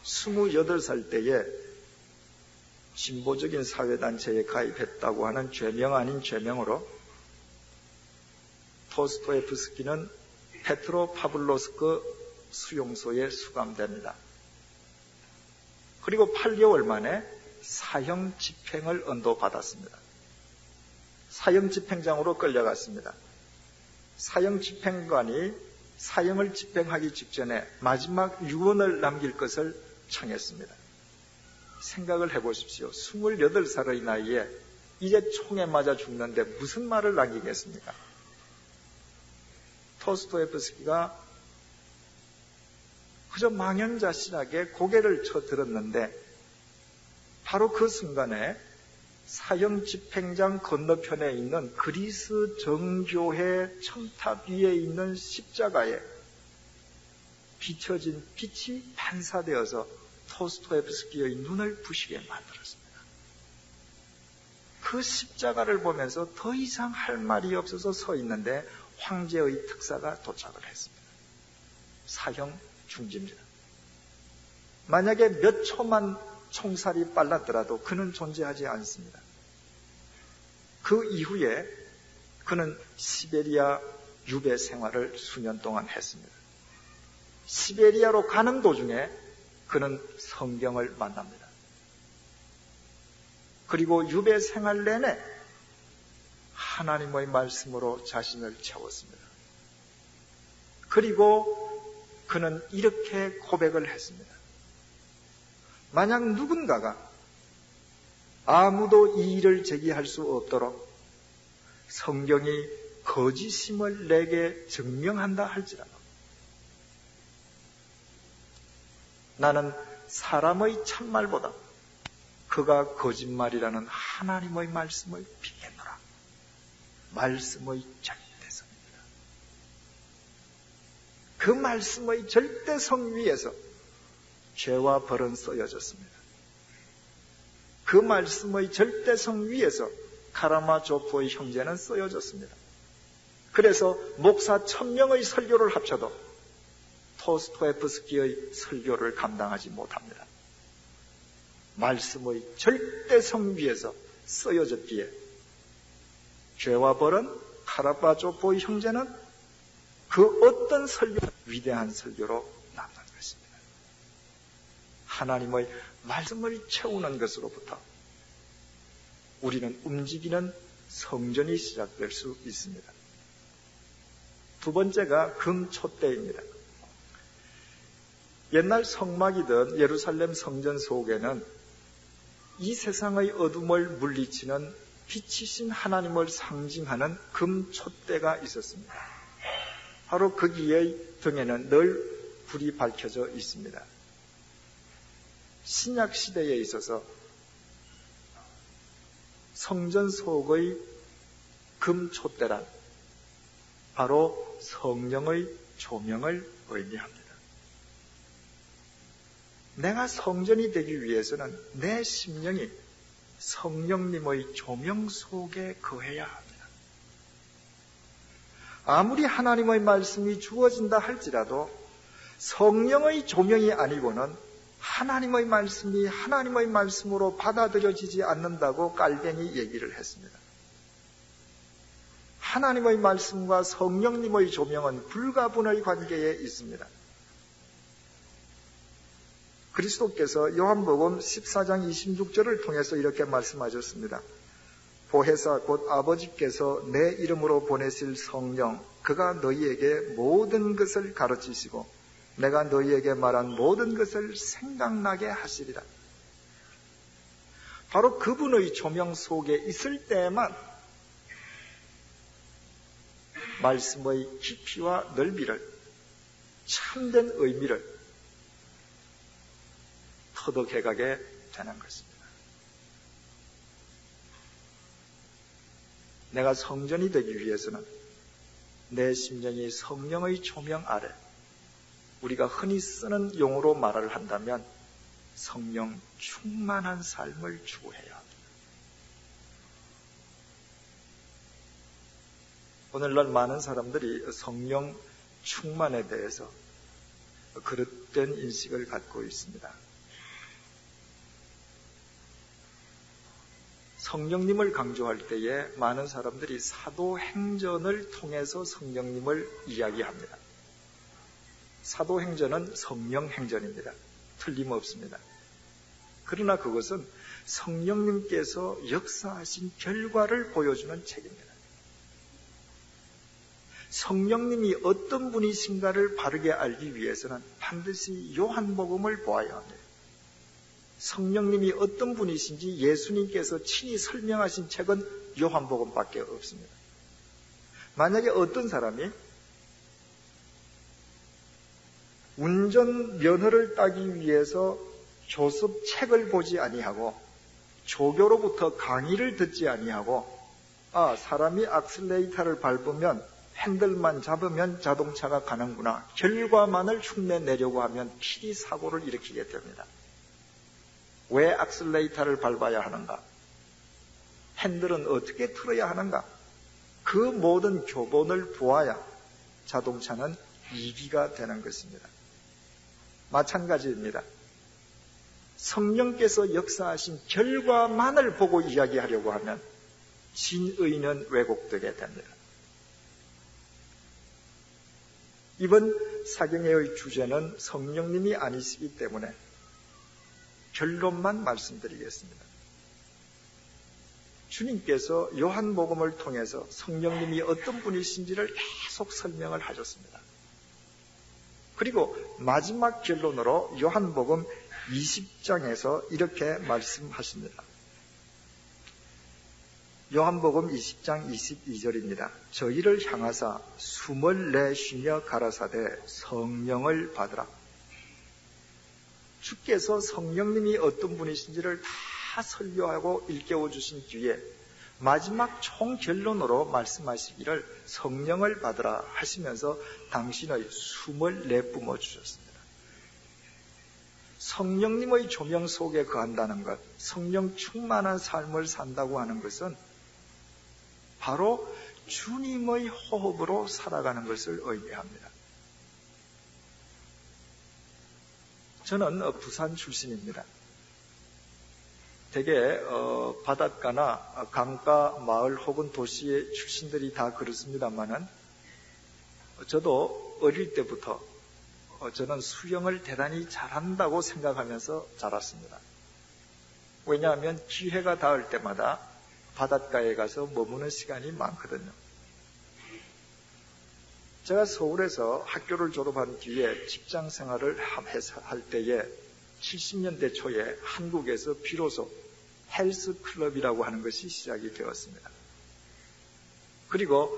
28살 때에 진보적인 사회단체에 가입했다고 하는 죄명 아닌 죄명으로 토스토예프스키는 페트로파블로스크 수용소에 수감됩니다. 그리고 8개월 만에 사형 집행을 언도받았습니다. 사형 집행장으로 끌려갔습니다. 사형 집행관이 사형을 집행하기 직전에 마지막 유언을 남길 것을 청했습니다. 생각을 해보십시오. 28살의 나이에 이제 총에 맞아 죽는데 무슨 말을 남기겠습니까? 토스토예프스키가 그저 망연자실하게 고개를 쳐들었는데 바로 그 순간에 사형 집행장 건너편에 있는 그리스 정교회 첨탑 위에 있는 십자가에 비춰진 빛이 반사되어서 토스토예프스키의 눈을 부시게 만들었습니다. 그 십자가를 보면서 더 이상 할 말이 없어서 서 있는데 황제의 특사가 도착을 했습니다. 사형 중지입니다. 만약에 몇 초만 총살이 빨랐더라도 그는 존재하지 않습니다. 그 이후에 그는 시베리아 유배 생활을 수년 동안 했습니다. 시베리아로 가는 도중에 그는 성경을 만납니다. 그리고 유배 생활 내내 하나님의 말씀으로 자신을 채웠습니다. 그리고 그는 이렇게 고백을 했습니다. 만약 누군가가 아무도 이 일을 제기할 수 없도록 성경이 거짓임을 내게 증명한다 할지라도 나는 사람의 참말보다 그가 거짓말이라는 하나님의 말씀을 빌겠노라. 말씀의 절대성입니다. 그 말씀의 절대성 위에서 죄와 벌은 쓰여졌습니다. 그 말씀의 절대성 위에서 카라마조프의 형제는 쓰여졌습니다. 그래서 목사 1000명의 설교를 합쳐도 토스토예프스키의 설교를 감당하지 못합니다. 말씀의 절대성 위에서 쓰여졌기에 죄와 벌은 카라마조프의 형제는 그 어떤 설교 위대한 설교로 남는 것입니다. 하나님의 말씀을 채우는 것으로부터 우리는 움직이는 성전이 시작될 수 있습니다. 두 번째가 금촛대입니다. 옛날 성막이던 예루살렘 성전 속에는 이 세상의 어둠을 물리치는 빛이신 하나님을 상징하는 금촛대가 있었습니다. 바로 거기의 등에는 늘 불이 밝혀져 있습니다. 신약 시대에 있어서 성전 속의 금촛대란 바로 성령의 조명을 의미합니다. 내가 성전이 되기 위해서는 내 심령이 성령님의 조명 속에 거해야 합니다. 아무리 하나님의 말씀이 주어진다 할지라도 성령의 조명이 아니고는 하나님의 말씀이 하나님의 말씀으로 받아들여지지 않는다고 깔뱅이 얘기를 했습니다. 하나님의 말씀과 성령님의 조명은 불가분의 관계에 있습니다. 그리스도께서 요한복음 14장 26절을 통해서 이렇게 말씀하셨습니다. 보혜사 곧 아버지께서 내 이름으로 보내실 성령 그가 너희에게 모든 것을 가르치시고 내가 너희에게 말한 모든 것을 생각나게 하시리라. 바로 그분의 조명 속에 있을 때에만 말씀의 깊이와 넓이를, 참된 의미를 터득해가게 되는 것입니다. 내가 성전이 되기 위해서는 내 심령이 성령의 조명 아래, 우리가 흔히 쓰는 용어로 말을 한다면 성령 충만한 삶을 추구해야 합니다. 오늘날 많은 사람들이 성령 충만에 대해서 그릇된 인식을 갖고 있습니다. 성령님을 강조할 때에 많은 사람들이 사도행전을 통해서 성령님을 이야기합니다. 사도행전은 성령행전입니다. 틀림없습니다. 그러나 그것은 성령님께서 역사하신 결과를 보여주는 책입니다. 성령님이 어떤 분이신가를 바르게 알기 위해서는 반드시 요한복음을 보아야 합니다. 성령님이 어떤 분이신지 예수님께서 친히 설명하신 책은 요한복음밖에 없습니다. 만약에 어떤 사람이 운전면허를 따기 위해서 교습 책을 보지 아니하고 조교로부터 강의를 듣지 아니하고 사람이 악셀레이터를 밟으면 핸들만 잡으면 자동차가 가는구나, 결과만을 흉내내려고 하면 필히 사고를 일으키게 됩니다. 왜 악셀레이터를 밟아야 하는가? 핸들은 어떻게 틀어야 하는가? 그 모든 교본을 보아야 자동차는 이기가 되는 것입니다. 마찬가지입니다. 성령께서 역사하신 결과만을 보고 이야기하려고 하면 진의는 왜곡되게 됩니다. 이번 사경회의 주제는 성령님이 아니시기 때문에 결론만 말씀드리겠습니다. 주님께서 요한복음을 통해서 성령님이 어떤 분이신지를 계속 설명을 하셨습니다. 그리고 마지막 결론으로 요한복음 20장에서 이렇게 말씀하십니다. 요한복음 20장 22절입니다. 저희를 향하사 숨을 내쉬며 가라사대 성령을 받으라. 주께서 성령님이 어떤 분이신지를 다 설교하고 일깨워 주신 뒤에 마지막 총결론으로 말씀하시기를 성령을 받으라 하시면서 당신의 숨을 내뿜어 주셨습니다. 성령님의 조명 속에 거한다는 것, 성령 충만한 삶을 산다고 하는 것은 바로 주님의 호흡으로 살아가는 것을 의미합니다. 저는 부산 출신입니다. 대개 바닷가나 강가 마을 혹은 도시의 출신들이 다 그렇습니다만은 저도 어릴 때부터 저는 수영을 대단히 잘한다고 생각하면서 자랐습니다. 왜냐하면 기회가 닿을 때마다 바닷가에 가서 머무는 시간이 많거든요. 제가 서울에서 학교를 졸업한 뒤에 직장 생활을 할 때에 70년대 초에 한국에서 비로소 헬스클럽이라고 하는 것이 시작이 되었습니다. 그리고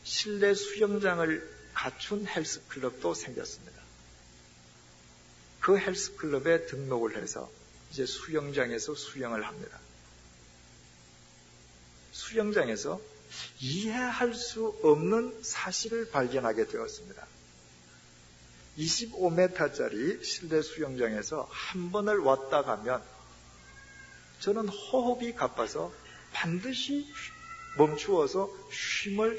실내 수영장을 갖춘 헬스클럽도 생겼습니다. 그 헬스클럽에 등록을 해서 이제 수영장에서 수영을 합니다. 수영장에서 이해할 수 없는 사실을 발견하게 되었습니다. 25m짜리 실내 수영장에서 한 번을 왔다 가면 저는 호흡이 가빠서 반드시 멈추어서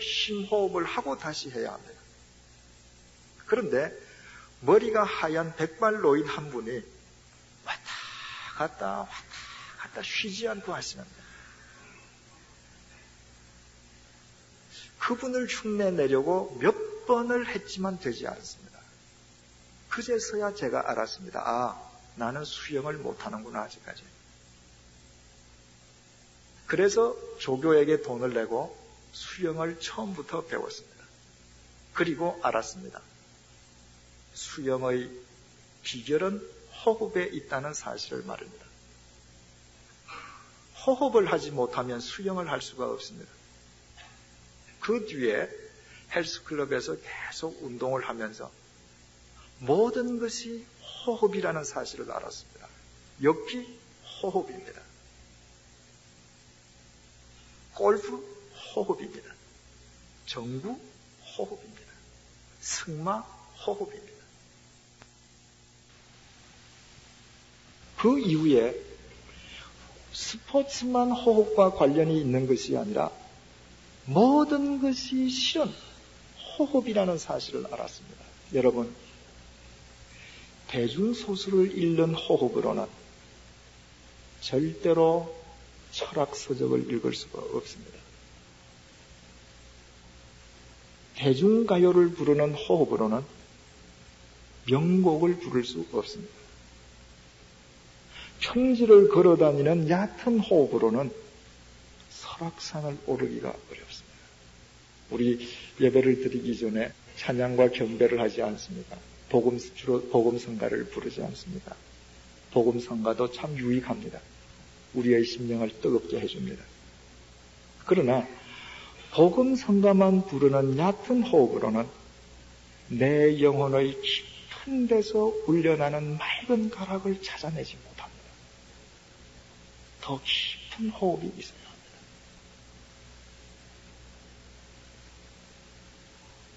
심호흡을 하고 다시 해야 합니다. 그런데 머리가 하얀 백발노인 한 분이 왔다 갔다 쉬지 않고 하시는데 그분을 흉내내려고 몇 번을 했지만 되지 않습니다. 그제서야 제가 알았습니다. 아, 나는 수영을 못하는구나 아직까지. 그래서 조교에게 돈을 내고 수영을 처음부터 배웠습니다. 그리고 알았습니다. 수영의 비결은 호흡에 있다는 사실을 말입니다. 호흡을 하지 못하면 수영을 할 수가 없습니다. 그 뒤에 헬스클럽에서 계속 운동을 하면서 모든 것이 호흡이라는 사실을 알았습니다. 역시 호흡입니다. 골프 호흡입니다. 정구 호흡입니다. 승마 호흡입니다. 그 이후에 스포츠만 호흡과 관련이 있는 것이 아니라 모든 것이 실은 호흡이라는 사실을 알았습니다. 여러분, 대중소설을 읽는 호흡으로는 절대로 철학서적을 읽을 수가 없습니다. 대중가요를 부르는 호흡으로는 명곡을 부를 수 없습니다. 평지를 걸어다니는 얕은 호흡으로는 설악산을 오르기가 어렵습니다. 우리 예배를 드리기 전에 찬양과 경배를 하지 않습니까? 주로 복음성가를 부르지 않습니까? 복음성가도 참 유익합니다. 우리의 심령을 뜨겁게 해줍니다. 그러나 복음성가만 부르는 얕은 호흡으로는 내 영혼의 깊은 데서 울려나는 맑은 가락을 찾아내지 못합니다. 더 깊은 호흡이 있어야 합니다.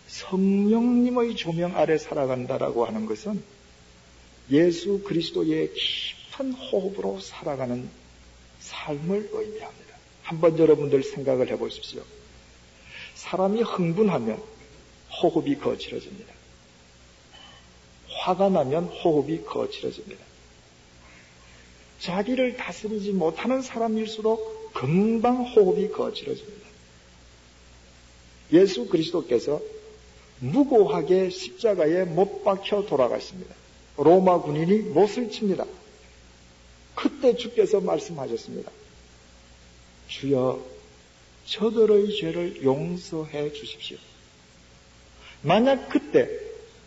성령님의 조명 아래 살아간다라고 하는 것은 예수 그리스도의 깊은 호흡으로 살아가는 삶을 의미합니다. 한번 여러분들 생각을 해보십시오. 사람이 흥분하면 호흡이 거칠어집니다. 화가 나면 호흡이 거칠어집니다. 자기를 다스리지 못하는 사람일수록 금방 호흡이 거칠어집니다. 예수 그리스도께서 무고하게 십자가에 못 박혀 돌아가십니다. 로마 군인이 못을 칩니다. 그때 주께서 말씀하셨습니다. 주여, 저들의 죄를 용서해 주십시오. 만약 그때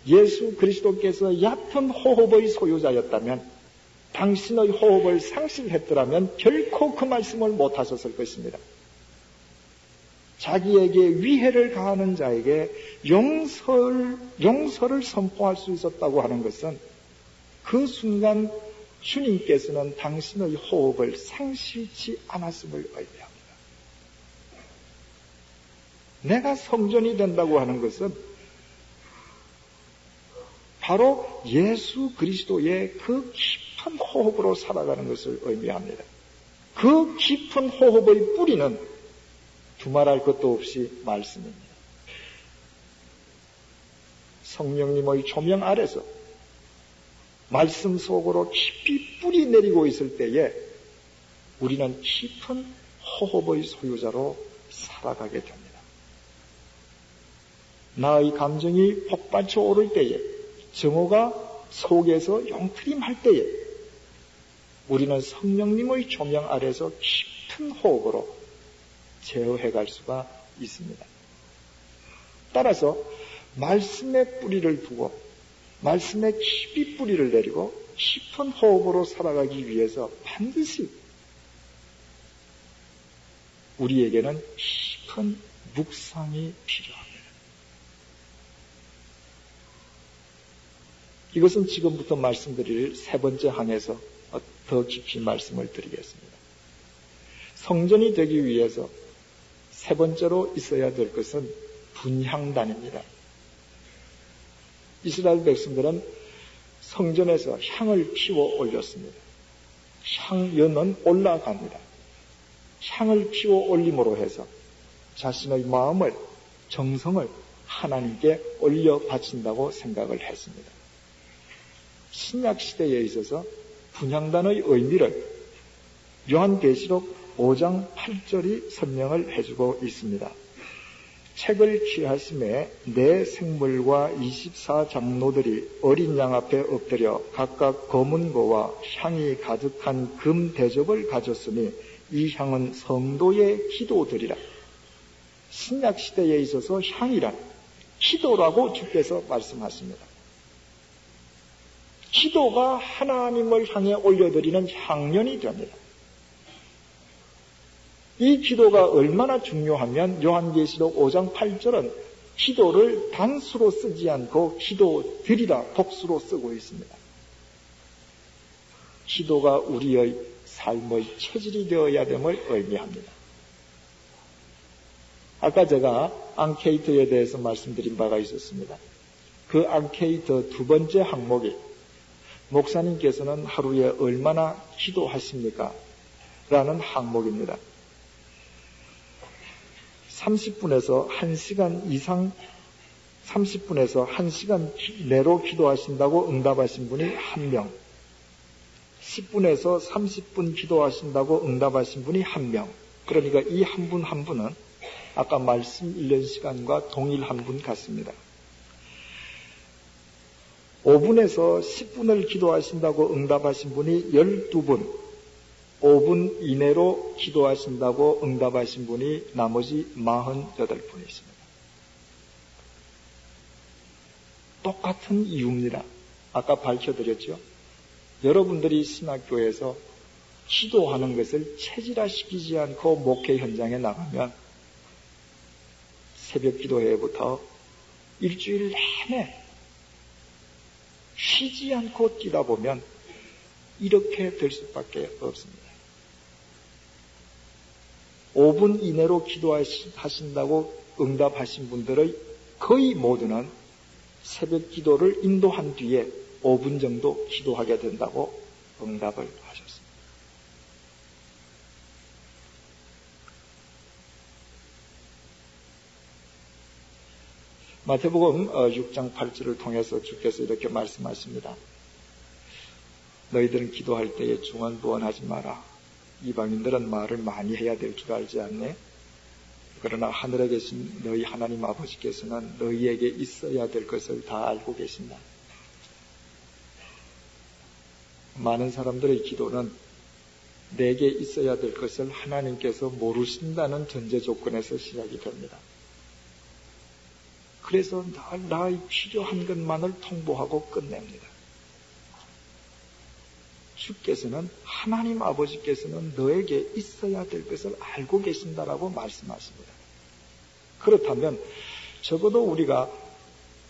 예수 그리스도께서 얕은 호흡의 소유자였다면, 당신의 호흡을 상실했더라면 결코 그 말씀을 못하셨을 것입니다. 자기에게 위해를 가하는 자에게 용서를 선포할 수 있었다고 하는 것은 그 순간 주님께서는 당신의 호흡을 상실치 않았음을 의미합니다. 내가 성전이 된다고 하는 것은 바로 예수 그리스도의 그 깊은 호흡으로 살아가는 것을 의미합니다. 그 깊은 호흡의 뿌리는 두말할 것도 없이 말씀입니다. 성령님의 조명 아래서 말씀 속으로 깊이 뿌리 내리고 있을 때에 우리는 깊은 호흡의 소유자로 살아가게 됩니다. 나의 감정이 폭받쳐 오를 때에 정오가 속에서 용트림할 때에 우리는 성령님의 조명 아래서 깊은 호흡으로 제어해갈 수가 있습니다. 따라서 말씀의 뿌리를 두고 말씀의 깊이 뿌리를 내리고 깊은 호흡으로 살아가기 위해서 반드시 우리에게는 깊은 묵상이 필요합니다. 이것은 지금부터 말씀드릴 세 번째 항에서 더 깊이 말씀을 드리겠습니다. 성전이 되기 위해서 세 번째로 있어야 될 것은 분향단입니다. 이스라엘 백성들은 성전에서 향을 피워 올렸습니다. 향연은 올라갑니다. 향을 피워 올림으로 해서 자신의 마음을, 정성을 하나님께 올려 바친다고 생각을 했습니다. 신약 시대에 있어서 분향단의 의미를 요한계시록 5장 8절이 설명을 해주고 있습니다. 책을 취하심에 네 생물과 24장로들이 어린 양 앞에 엎드려 각각 검은 고와 향이 가득한 금 대접을 가졌으니 이 향은 성도의 기도들이라. 신약 시대에 있어서 향이란 기도라고 주께서 말씀하십니다. 기도가 하나님을 향해 올려드리는 향연이 됩니다. 이 기도가 얼마나 중요하면 요한계시록 5장 8절은 기도를 단수로 쓰지 않고 기도드리라 복수로 쓰고 있습니다. 기도가 우리의 삶의 체질이 되어야 됨을 의미합니다. 아까 제가 앙케이트에 대해서 말씀드린 바가 있었습니다. 그 앙케이트 두 번째 항목이 목사님께서는 하루에 얼마나 기도하십니까? 라는 항목입니다. 30분에서 1시간 이상, 30분에서 1시간 내로 기도하신다고 응답하신 분이 1명, 10분에서 30분 기도하신다고 응답하신 분이 1명. 그러니까 이 한 분 한 분은 아까 말씀 1년 시간과 동일한 분 같습니다. 5분에서 10분을 기도하신다고 응답하신 분이 12분, 5분 이내로 기도하신다고 응답하신 분이 나머지 48분이십니다. 똑같은 이유입니다. 아까 밝혀드렸죠. 여러분들이 신학교에서 기도하는 것을 체질화시키지 않고 목회 현장에 나가면 새벽 기도회부터 일주일 내내 쉬지 않고 뛰다 보면 이렇게 될 수밖에 없습니다. 5분 이내로 기도하신다고 응답하신 분들의 거의 모두는 새벽 기도를 인도한 뒤에 5분 정도 기도하게 된다고 응답을 하셨습니다. 마태복음 6장 8절을 통해서 주께서 이렇게 말씀하십니다. 너희들은 기도할 때에 중언부언하지 마라. 이방인들은 말을 많이 해야 될 줄 알지 않네? 그러나 하늘에 계신 너희 하나님 아버지께서는 너희에게 있어야 될 것을 다 알고 계신다. 많은 사람들의 기도는 내게 있어야 될 것을 하나님께서 모르신다는 전제 조건에서 시작이 됩니다. 그래서 늘 나의 필요한 것만을 통보하고 끝냅니다. 주께서는, 하나님 아버지께서는 너에게 있어야 될 것을 알고 계신다라고 말씀하십니다. 그렇다면 적어도 우리가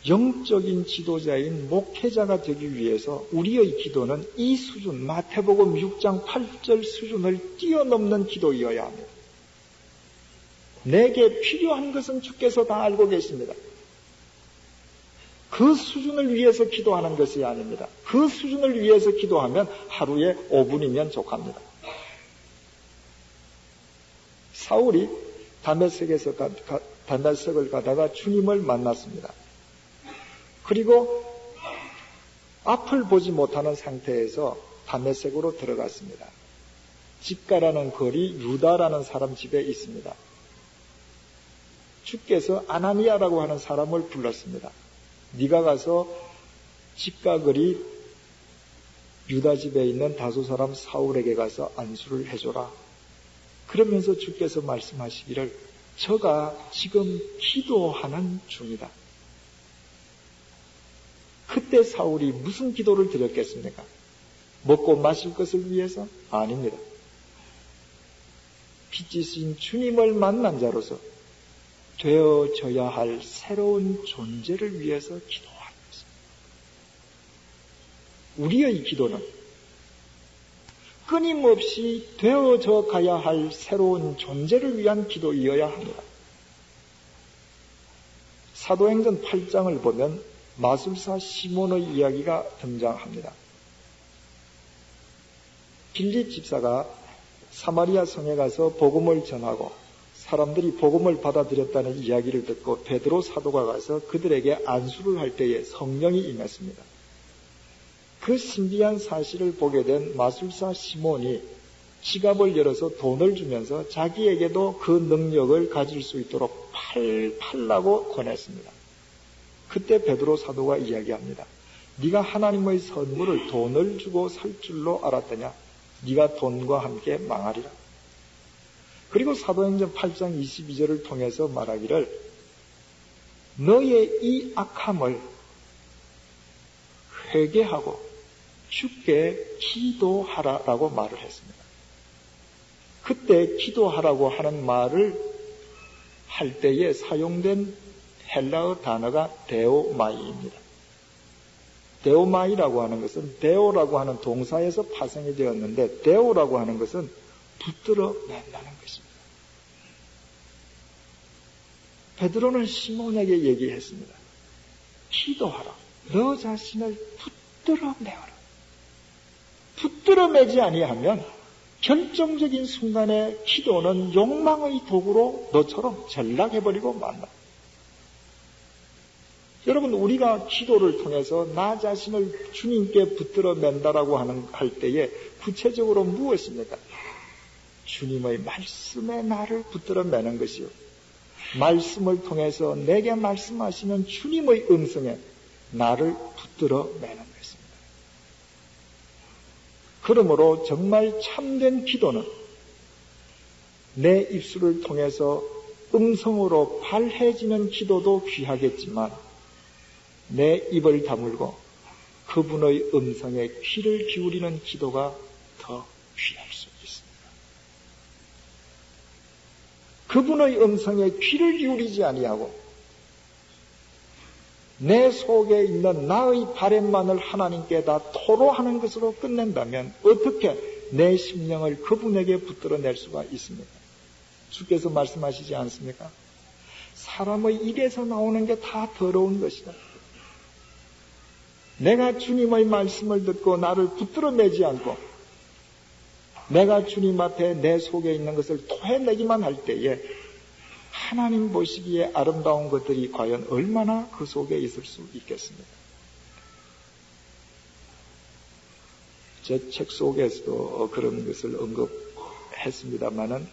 영적인 지도자인 목회자가 되기 위해서 우리의 기도는 이 수준, 마태복음 6장 8절 수준을 뛰어넘는 기도이어야 합니다. 내게 필요한 것은 주께서 다 알고 계십니다. 그 수준을 위해서 기도하는 것이 아닙니다. 그 수준을 위해서 기도하면 하루에 5분이면 족합니다. 사울이 다메섹을 가다가 주님을 만났습니다. 그리고 앞을 보지 못하는 상태에서 다메섹으로 들어갔습니다. 집가라는 거리 유다라는 사람 집에 있습니다. 주께서 아나니아라고 하는 사람을 불렀습니다. 네가 가서 집과 거리 유다 집에 있는 다소 사람 사울에게 가서 안수를 해줘라. 그러면서 주께서 말씀하시기를 저가 지금 기도하는 중이다. 그때 사울이 무슨 기도를 드렸겠습니까? 먹고 마실 것을 위해서? 아닙니다. 빛이신 주님을 만난 자로서 되어져야 할 새로운 존재를 위해서 기도하는 것입니다. 우리의 기도는 끊임없이 되어져 가야 할 새로운 존재를 위한 기도이어야 합니다. 사도행전 8장을 보면 마술사 시몬의 이야기가 등장합니다. 빌립 집사가 사마리아 성에 가서 복음을 전하고 사람들이 복음을 받아들였다는 이야기를 듣고 베드로 사도가 가서 그들에게 안수를 할 때에 성령이 임했습니다. 그 신비한 사실을 보게 된 마술사 시몬이 지갑을 열어서 돈을 주면서 자기에게도 그 능력을 가질 수 있도록 팔라고 권했습니다. 그때 베드로 사도가 이야기합니다. 네가 하나님의 선물을 돈을 주고 살 줄로 알았더냐? 네가 돈과 함께 망하리라. 그리고 사도행전 8장 22절을 통해서 말하기를 너의 이 악함을 회개하고 주께 기도하라라고 말을 했습니다. 그때 기도하라고 하는 말을 할 때에 사용된 헬라어 단어가 데오마이입니다. 데오마이라고 하는 것은 데오라고 하는 동사에서 파생이 되었는데 데오라고 하는 것은 붙들어 낸다는 것입니다. 베드로는 시몬에게 얘기했습니다. 기도하라. 너 자신을 붙들어 내어라. 붙들어 매지 아니하면 결정적인 순간에 기도는 욕망의 도구로 너처럼 전락해버리고 만다. 여러분, 우리가 기도를 통해서 나 자신을 주님께 붙들어 맨다라고 할 때에 구체적으로 무엇입니까? 주님의 말씀에 나를 붙들어 매는 것이요. 말씀을 통해서 내게 말씀하시는 주님의 음성에 나를 붙들어 매는 것입니다. 그러므로 정말 참된 기도는 내 입술을 통해서 음성으로 발해지는 기도도 귀하겠지만 내 입을 다물고 그분의 음성에 귀를 기울이는 기도가 더 귀할 수 있습니다. 그분의 음성에 귀를 기울이지 아니하고 내 속에 있는 나의 바램만을 하나님께 다 토로하는 것으로 끝낸다면 어떻게 내 심령을 그분에게 붙들어낼 수가 있습니까? 주께서 말씀하시지 않습니까? 사람의 입에서 나오는 게 다 더러운 것이다. 내가 주님의 말씀을 듣고 나를 붙들어내지 않고 내가 주님 앞에 내 속에 있는 것을 토해내기만 할 때에 하나님 보시기에 아름다운 것들이 과연 얼마나 그 속에 있을 수 있겠습니까? 제 책 속에서도 그런 것을 언급했습니다마는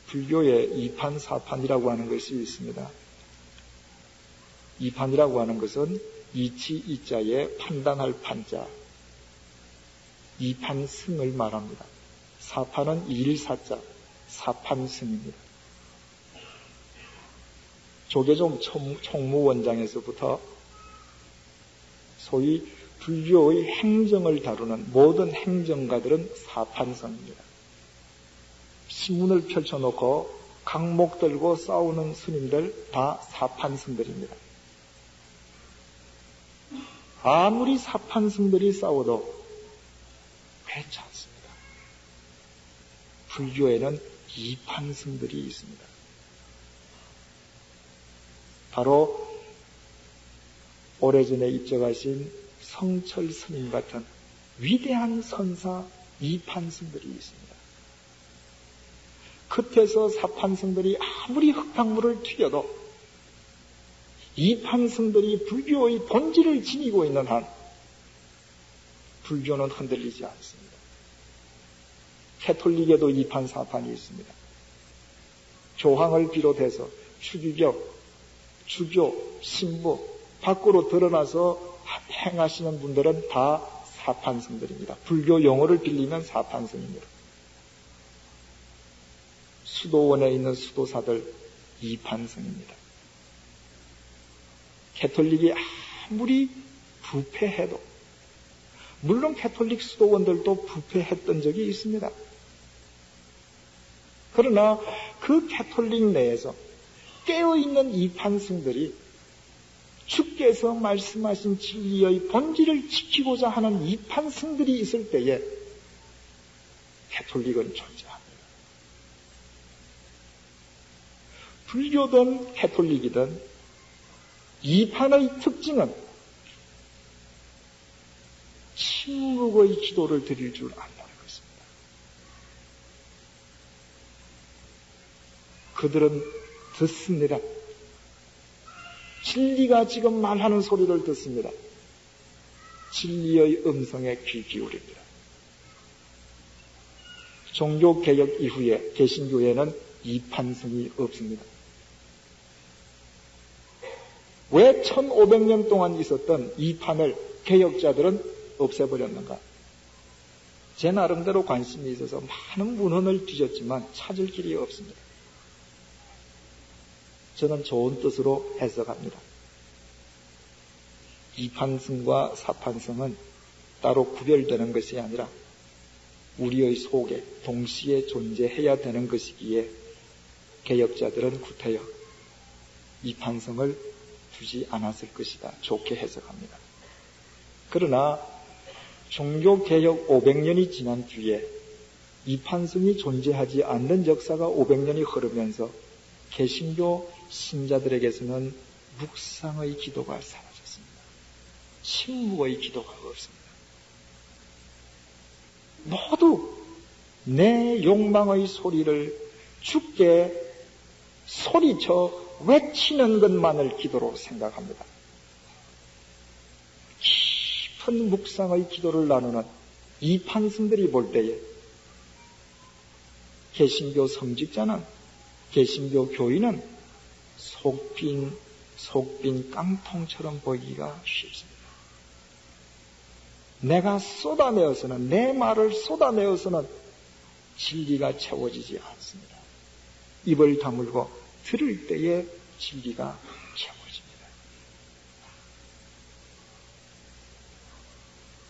불교에 이판사판이라고 하는 것이 있습니다. 이판이라고 하는 것은 이치 이자에 판단할 판자, 이판승을 말합니다. 사판은 일사자, 사판승입니다. 조계종 총무원장에서부터 소위 불교의 행정을 다루는 모든 행정가들은 사판성입니다. 신문을 펼쳐놓고 강목 들고 싸우는 스님들 다 사판승들입니다. 아무리 사판승들이 싸워도 괜찮습니다. 불교에는 이판승들이 있습니다. 바로 오래전에 입적하신 성철 스님 같은 위대한 선사 이판승들이 있습니다. 끝에서 사판승들이 아무리 흙탕물을 튀겨도 이판승들이 불교의 본질을 지니고 있는 한 불교는 흔들리지 않습니다. 캐톨릭에도 이판사판이 있습니다. 교황을 비롯해서 추기경, 주교, 신부 밖으로 드러나서 행하시는 분들은 다 사판성들입니다. 불교 용어를 빌리면 사판성입니다. 수도원에 있는 수도사들 이판성입니다. 캐톨릭이 아무리 부패해도, 물론 캐톨릭 수도원들도 부패했던 적이 있습니다. 그러나 그 캐톨릭 내에서 깨어있는 이판성들이 주께서 말씀하신 진리의 본질을 지키고자 하는 이판성들이 있을 때에 캐톨릭은 존재합니다. 불교든 캐톨릭이든 이판의 특징은 침묵의 기도를 드릴 줄 안다는 것입니다. 그들은 듣습니다. 진리가 지금 말하는 소리를 듣습니다. 진리의 음성에 귀 기울입니다. 종교개혁 이후에 개신교에는 이판성이 없습니다. 왜 1500년 동안 있었던 이판을 개혁자들은 없애버렸는가? 제 나름대로 관심이 있어서 많은 문헌을 뒤졌지만 찾을 길이 없습니다. 저는 좋은 뜻으로 해석합니다. 이판성과 사판성은 따로 구별되는 것이 아니라 우리의 속에 동시에 존재해야 되는 것이기에 개혁자들은 구태여 이판성을 두지 않았을 것이다. 좋게 해석합니다. 그러나 종교개혁 500년이 지난 뒤에 이판성이 존재하지 않는 역사가 500년이 흐르면서 개신교 신자들에게서는 묵상의 기도가 사라졌습니다. 침묵의 기도가 없습니다. 모두 내 욕망의 소리를 주께 소리쳐 외치는 것만을 기도로 생각합니다. 깊은 묵상의 기도를 나누는 이 판승들이 볼 때에 개신교 성직자는, 개신교 교인은 속빈 깡통처럼 보이기가 쉽습니다. 내가 쏟아내어서는, 내 말을 쏟아내어서는 진리가 채워지지 않습니다. 입을 다물고 들을 때에 진리가 채워집니다.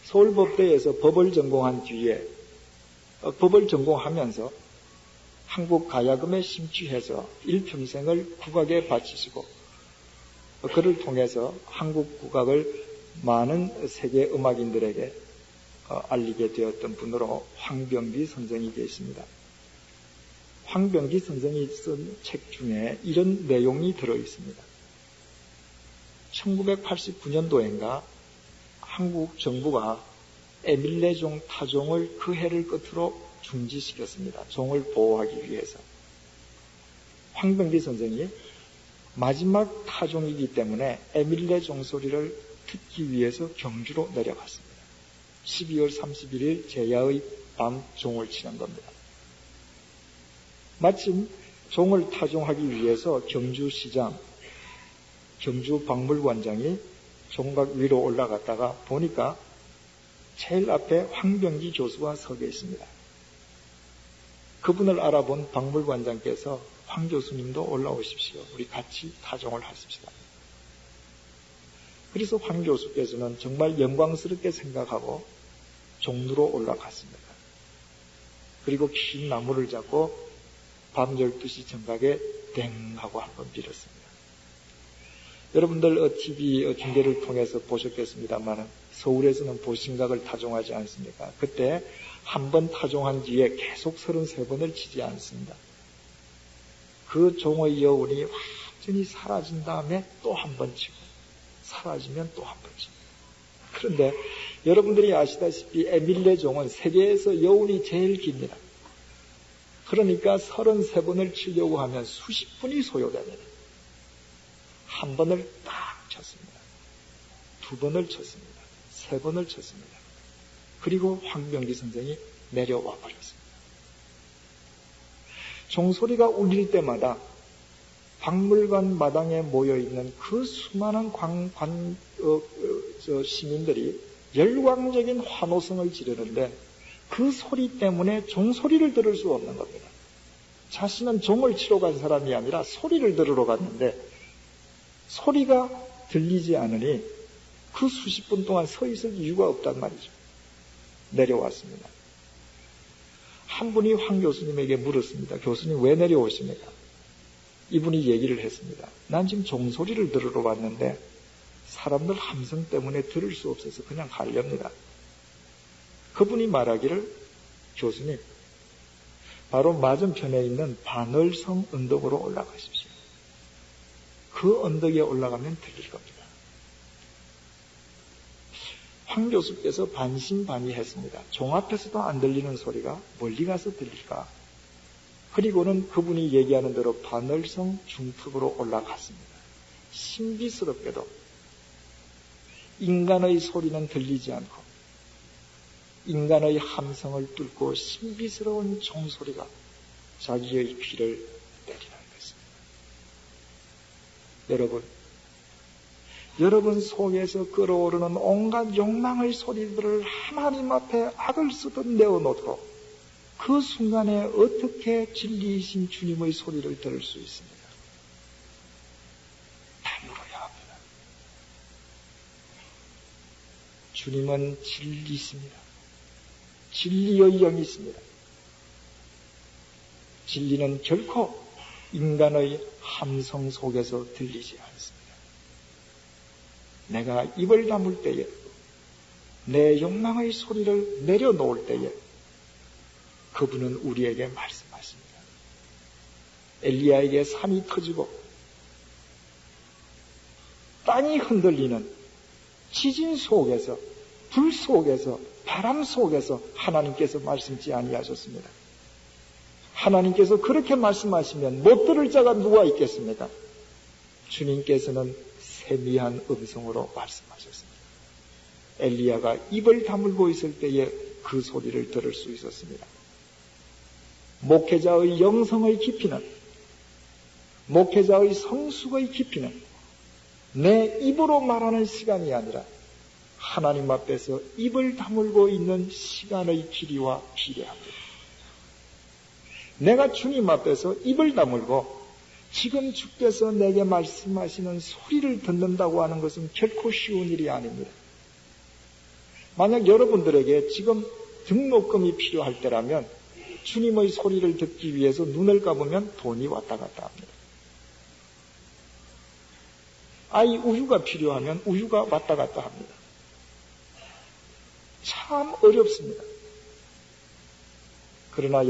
서울법대에서 법을 전공한 뒤에 법을 전공하면서 한국 가야금에 심취해서 일평생을 국악에 바치시고 그를 통해서 한국 국악을 많은 세계 음악인들에게 알리게 되었던 분으로 황병기 선생이 계십니다. 황병기 선생이 쓴 책 중에 이런 내용이 들어있습니다. 1989년도인가 한국 정부가 에밀레종 타종을 그 해를 끝으로 중지시켰습니다. 종을 보호하기 위해서. 황병기 선생이 마지막 타종이기 때문에 에밀레종 소리를 듣기 위해서 경주로 내려갔습니다. 12월 31일 제야의 밤 종을 치는 겁니다. 마침 종을 타종하기 위해서 경주시장, 경주박물관장이 종각 위로 올라갔다가 보니까 제일 앞에 황병기 교수가 서 계십니다. 그분을 알아본 박물관장께서 황 교수님도 올라오십시오. 우리 같이 타종을 하십시다. 그래서 황 교수께서는 정말 영광스럽게 생각하고 종루로 올라갔습니다. 그리고 긴 나무를 잡고 밤 12시 정각에 땡 하고 한번 빌었습니다. 여러분들 TV 중계를 통해서 보셨겠습니다만 서울에서는 보신각을 타종하지 않습니까? 그때 한 번 타종한 뒤에 계속 33번을 치지 않습니다. 그 종의 여운이 완전히 사라진 다음에 또 한 번 치고 사라지면 또 한 번 치고. 그런데 여러분들이 아시다시피 에밀레 종은 세계에서 여운이 제일 깁니다. 그러니까 33번을 치려고 하면 수십 분이 소요됩니다. 한 번을 딱 쳤습니다. 두 번을 쳤습니다. 세 번을 쳤습니다. 그리고 황병기 선생이 내려와 버렸습니다. 종소리가 울릴 때마다 박물관 마당에 모여있는 그 수많은 시민들이 열광적인 환호성을 지르는데 그 소리 때문에 종소리를 들을 수 없는 겁니다. 자신은 종을 치러 간 사람이 아니라 소리를 들으러 갔는데 소리가 들리지 않으니 그 수십 분 동안 서 있을 이유가 없단 말이죠. 내려왔습니다. 한 분이 황 교수님에게 물었습니다. 교수님 왜 내려오십니까? 이분이 얘기를 했습니다. 난 지금 종소리를 들으러 왔는데 사람들 함성 때문에 들을 수 없어서 그냥 가렵니다. 그분이 말하기를 교수님 바로 맞은편에 있는 반월성 언덕으로 올라가십시오. 그 언덕에 올라가면 들릴 겁니다. 황 교수께서 반신반의했습니다. 종 앞에서도 안 들리는 소리가 멀리 가서 들릴까? 그리고는 그분이 얘기하는 대로 반월성 중턱으로 올라갔습니다. 신비스럽게도 인간의 소리는 들리지 않고 인간의 함성을 뚫고 신비스러운 종소리가 자기의 귀를 때리는 것입니다. 여러분 속에서 끓어오르는 온갖 욕망의 소리들을 하나님 앞에 악을 쓰듯 내어놓고 그 순간에 어떻게 진리이신 주님의 소리를 들을 수 있습니까? 다 물어야 합니다. 주님은 진리이십니다. 진리의 영이십니다. 진리는 결코 인간의 함성 속에서 들리지 않습니다. 내가 입을 다물 때에 내 욕망의 소리를 내려놓을 때에 그분은 우리에게 말씀하십니다. 엘리야에게 산이 터지고 땅이 흔들리는 지진 속에서 불 속에서 바람 속에서 하나님께서 말씀치 아니하셨습니다. 하나님께서 그렇게 말씀하시면 못 들을 자가 누가 있겠습니까? 주님께서는 세미한 음성으로 말씀하셨습니다. 엘리야가 입을 다물고 있을 때에 그 소리를 들을 수 있었습니다. 목회자의 영성의 깊이는, 목회자의 성숙의 깊이는 내 입으로 말하는 시간이 아니라 하나님 앞에서 입을 다물고 있는 시간의 길이와 비례합니다. 내가 주님 앞에서 입을 다물고 지금 주께서 내게 말씀하시는 소리를 듣는다고 하는 것은 결코 쉬운 일이 아닙니다. 만약 여러분들에게 지금 등록금이 필요할 때라면 주님의 소리를 듣기 위해서 눈을 감으면 돈이 왔다 갔다 합니다. 아이 우유가 필요하면 우유가 왔다 갔다 합니다. 참 어렵습니다. 그러나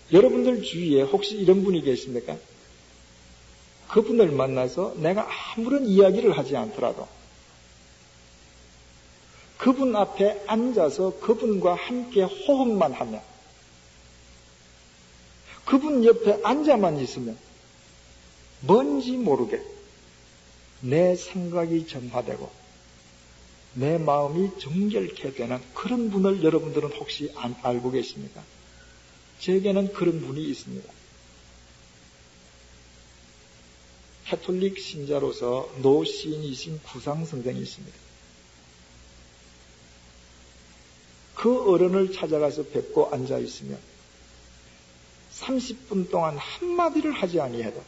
여러분들 주위에 혹시 이런 분이 계십니까? 그분을 만나서 내가 아무런 이야기를 하지 않더라도 그분 앞에 앉아서 그분과 함께 호흡만 하면, 그분 옆에 앉아만 있으면 뭔지 모르게 내 생각이 정화되고 내 마음이 정결케 되는 그런 분을 여러분들은 혹시 알고 계십니까? 제게는 그런 분이 있습니다. 가톨릭 신자로서 노시인이신 구상선생이십니다. 그 어른을 찾아가서 뵙고 앉아있으면 30분 동안 한마디를 하지 아니해도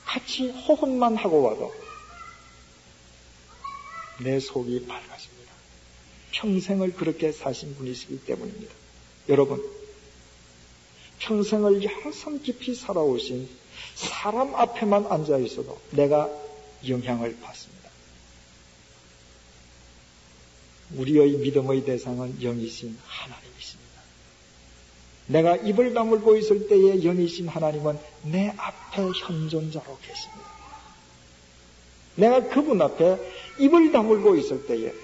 같이 호흡만 하고 와도 내 속이 밝아집니다. 평생을 그렇게 사신 분이시기 때문입니다. 여러분, 평생을 영성 깊이 살아오신 사람 앞에만 앉아있어도 내가 영향을 받습니다. 우리의 믿음의 대상은 영이신 하나님이십니다. 내가 입을 다물고 있을 때에 영이신 하나님은 내 앞에 현존자로 계십니다. 내가 그분 앞에 입을 다물고 있을 때에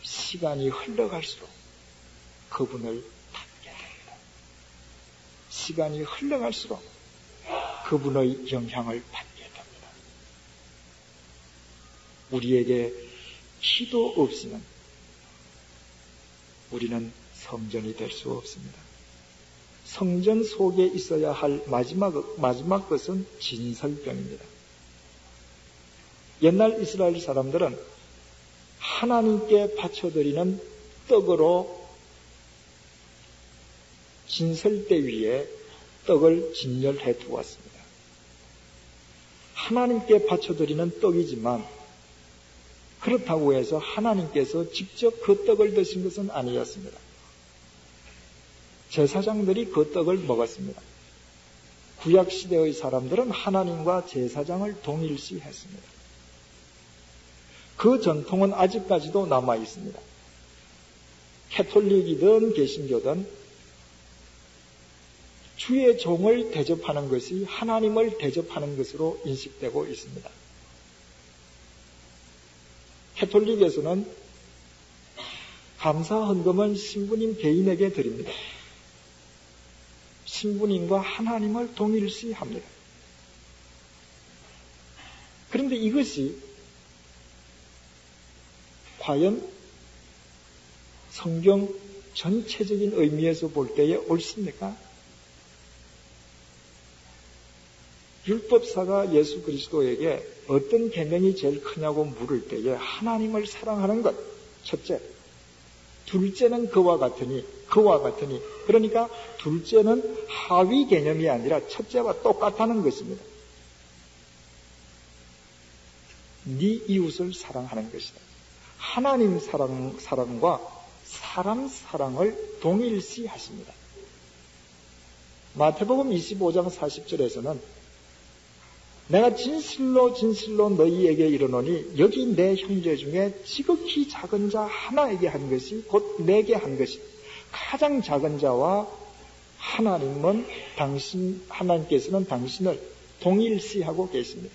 시간이 흘러갈수록 그분을 닮게 됩니다. 시간이 흘러갈수록 그분의 영향을 받게 됩니다. 우리에게 기도 없이는 우리는 성전이 될 수 없습니다. 성전 속에 있어야 할 마지막 것은 진설병입니다. 옛날 이스라엘 사람들은 하나님께 바쳐드리는 떡으로 진설대 위에 떡을 진열해 두었습니다. 하나님께 바쳐드리는 떡이지만 그렇다고 해서 하나님께서 직접 그 떡을 드신 것은 아니었습니다. 제사장들이 그 떡을 먹었습니다. 구약시대의 사람들은 하나님과 제사장을 동일시했습니다. 그 전통은 아직까지도 남아 있습니다. 캐톨릭이든 개신교든 주의 종을 대접하는 것이 하나님을 대접하는 것으로 인식되고 있습니다. 캐톨릭에서는 감사 헌금은 신부님 개인에게 드립니다. 신부님과 하나님을 동일시합니다. 그런데 이것이 과연 성경 전체적인 의미에서 볼 때에 옳습니까? 율법사가 예수 그리스도에게 어떤 계명이 제일 크냐고 물을 때에 하나님을 사랑하는 것, 첫째. 둘째는 그와 같으니. 그러니까 둘째는 하위 개념이 아니라 첫째와 똑같다는 것입니다. 네 이웃을 사랑하는 것이다. 하나님 사랑과 사람 사랑을 동일시 하십니다. 마태복음 25장 40절에서는 내가 진실로 너희에게 이르노니 여기 내 형제 중에 지극히 작은 자 하나에게 한 것이 곧 내게 한 것이 가장 작은 자와 하나님께서는 당신을 동일시하고 계십니다.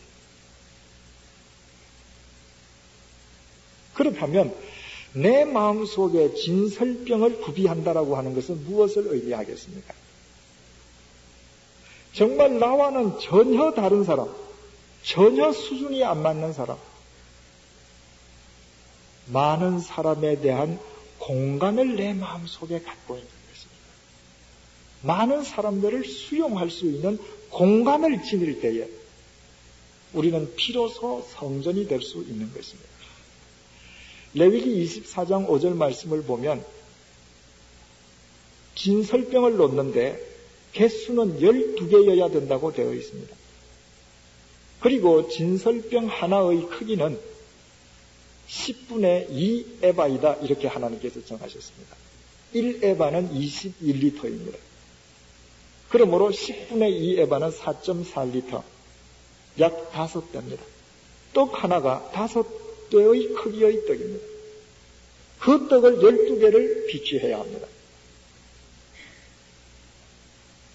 그렇다면 내 마음속에 진설병을 구비한다라고 하는 것은 무엇을 의미하겠습니까? 정말 나와는 전혀 다른 사람, 전혀 수준이 안 맞는 사람, 많은 사람에 대한 공감을 내 마음속에 갖고 있는 것입니다. 많은 사람들을 수용할 수 있는 공감을 지닐 때에 우리는 비로소 성전이 될 수 있는 것입니다. 레위기 24장 5절 말씀을 보면 진설병을 놓는데 개수는 12개여야 된다고 되어 있습니다. 그리고 진설병 하나의 크기는 10분의 2에바이다 이렇게 하나님께서 정하셨습니다. 1에바는 21리터입니다. 그러므로 10분의 2에바는 4.4리터, 약 5배입니다. 떡 하나가 5배의 크기의 떡입니다. 그 떡을 12개를 비취해야 합니다.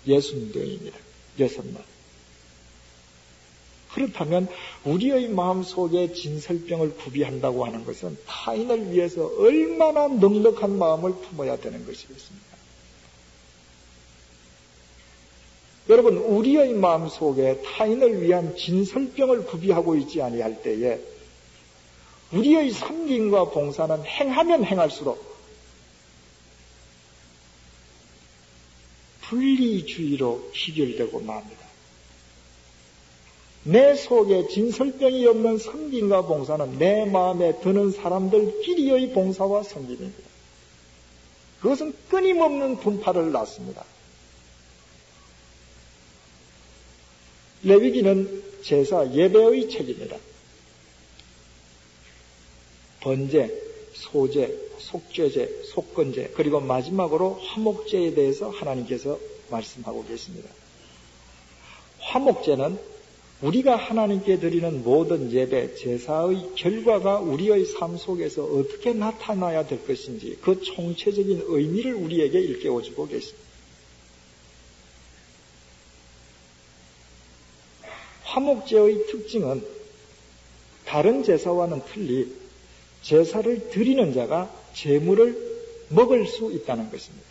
60대입니다. 6날. 그렇다면 우리의 마음속에 진설병을 구비한다고 하는 것은 타인을 위해서 얼마나 넉넉한 마음을 품어야 되는 것이겠습니까? 여러분, 우리의 마음속에 타인을 위한 진설병을 구비하고 있지 아니할 때에 우리의 섬김과 봉사는 행하면 행할수록 분리주의로 희결되고 맙니다. 내 속에 진설병이 없는 섬김과 봉사는 내 마음에 드는 사람들끼리의 봉사와 섬김입니다. 그것은 끊임없는 분파를 낳습니다. 레위기는 제사 예배의 책입니다. 번제, 소제, 속죄제, 속건제, 그리고 마지막으로 화목제에 대해서 하나님께서 말씀하고 계십니다. 화목제는 우리가 하나님께 드리는 모든 예배, 제사의 결과가 우리의 삶 속에서 어떻게 나타나야 될 것인지 그 총체적인 의미를 우리에게 일깨워주고 계십니다. 화목제의 특징은 다른 제사와는 틀리 제사를 드리는 자가 제물을 먹을 수 있다는 것입니다.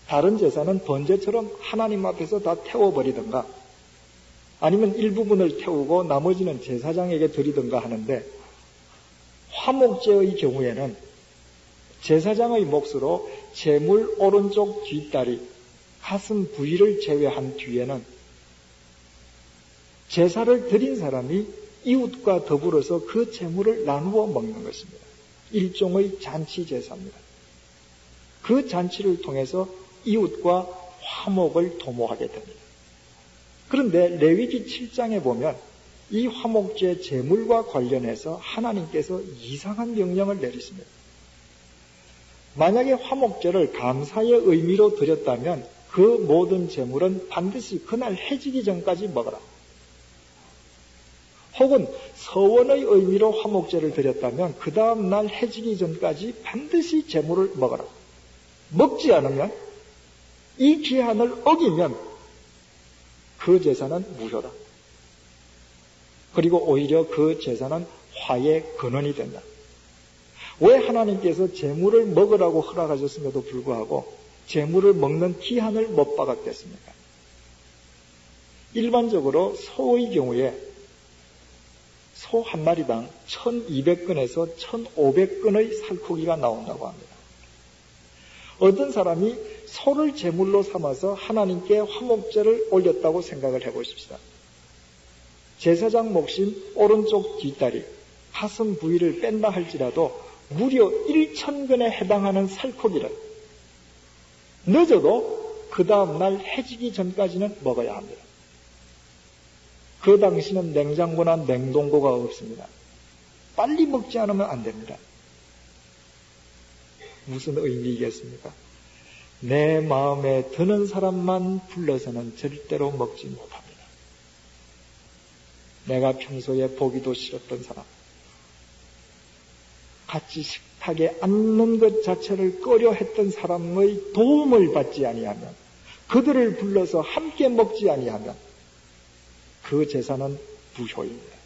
다른 제사는 번제처럼 하나님 앞에서 다 태워버리든가 아니면 일부분을 태우고 나머지는 제사장에게 드리든가 하는데 화목제의 경우에는 제사장의 몫으로 제물 오른쪽 뒷다리, 가슴 부위를 제외한 뒤에는 제사를 드린 사람이 이웃과 더불어서 그 재물을 나누어 먹는 것입니다. 일종의 잔치 제사입니다. 그 잔치를 통해서 이웃과 화목을 도모하게 됩니다. 그런데 레위기 7장에 보면 이 화목제 제물과 관련해서 하나님께서 이상한 명령을 내리십니다. 만약에 화목제를 감사의 의미로 드렸다면 그 모든 제물은 반드시 그날 해지기 전까지 먹어라. 혹은 서원의 의미로 화목제를 드렸다면 그 다음 날 해지기 전까지 반드시 제물을 먹어라. 먹지 않으면, 이 기한을 어기면 그 제사는 무효다. 그리고 오히려 그 제사는 화의 근원이 된다. 왜 하나님께서 제물을 먹으라고 허락하셨음에도 불구하고 제물을 먹는 기한을 못 박았겠습니까? 일반적으로 소의 경우에 소 한 마리당 1200근에서 1500근의 살코기가 나온다고 합니다. 어떤 사람이 소를 제물로 삼아서 하나님께 화목제를 올렸다고 생각을 해보십시다. 제사장 목심 오른쪽 뒷다리, 가슴 부위를 뺀다 할지라도 무려 1000근에 해당하는 살코기를 늦어도 그 다음날 해지기 전까지는 먹어야 합니다. 그 당시는 냉장고나 냉동고가 없습니다. 빨리 먹지 않으면 안 됩니다. 무슨 의미이겠습니까? 내 마음에 드는 사람만 불러서는 절대로 먹지 못합니다. 내가 평소에 보기도 싫었던 사람, 같이 식탁에 앉는 것 자체를 꺼려했던 사람의 도움을 받지 아니하면, 그들을 불러서 함께 먹지 아니하면 그 제사는 무효입니다.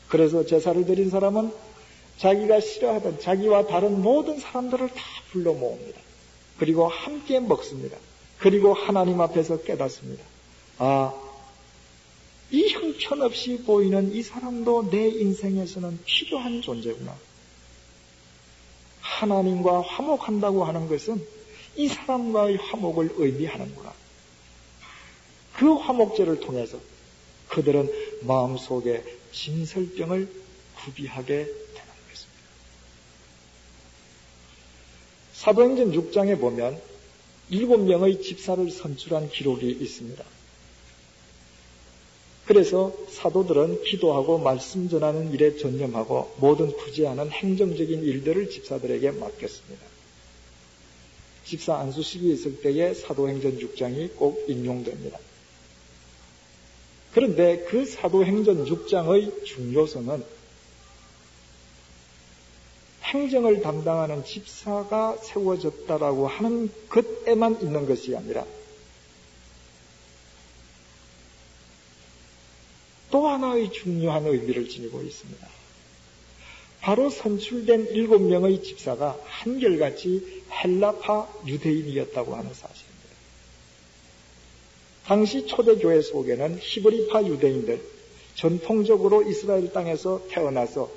그래서 제사를 드린 사람은 자기가 싫어하던 자기와 다른 모든 사람들을 다 불러 모읍니다. 그리고 함께 먹습니다. 그리고 하나님 앞에서 깨닫습니다. 아, 이 형편없이 보이는 이 사람도 내 인생에서는 필요한 존재구나. 하나님과 화목한다고 하는 것은 이 사람과의 화목을 의미하는구나. 그 화목제를 통해서 그들은 마음속에 진설병을 구비하게 되는 것입니다. 사도행전 6장에 보면 7명의 집사를 선출한 기록이 있습니다. 그래서 사도들은 기도하고 말씀 전하는 일에 전념하고 모든 구제하는 행정적인 일들을 집사들에게 맡겼습니다. 집사 안수식이 있을 때에 사도행전 6장이 꼭 인용됩니다. 그런데 그 사도행전 6장의 중요성은 행정을 담당하는 집사가 세워졌다라고 하는 것에만 있는 것이 아니라 또 하나의 중요한 의미를 지니고 있습니다. 바로 선출된 7명의 집사가 한결같이 헬라파 유대인이었다고 하는 사실입니다. 당시 초대교회 속에는 히브리파 유대인들, 전통적으로 이스라엘 땅에서 태어나서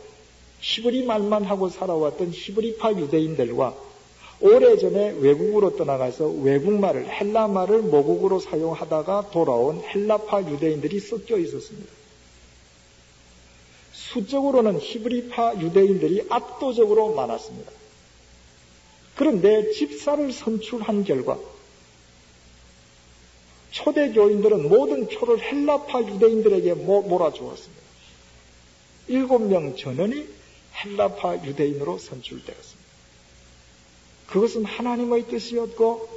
히브리 말만 하고 살아왔던 히브리파 유대인들과 오래전에 외국으로 떠나가서 외국말을, 헬라말을 모국어로 사용하다가 돌아온 헬라파 유대인들이 섞여 있었습니다. 수적으로는 히브리파 유대인들이 압도적으로 많았습니다. 그런데 집사를 선출한 결과 초대교인들은 모든 표를 헬라파 유대인들에게 몰아주었습니다. 7명 전원이 헬라파 유대인으로 선출되었습니다. 그것은 하나님의 뜻이었고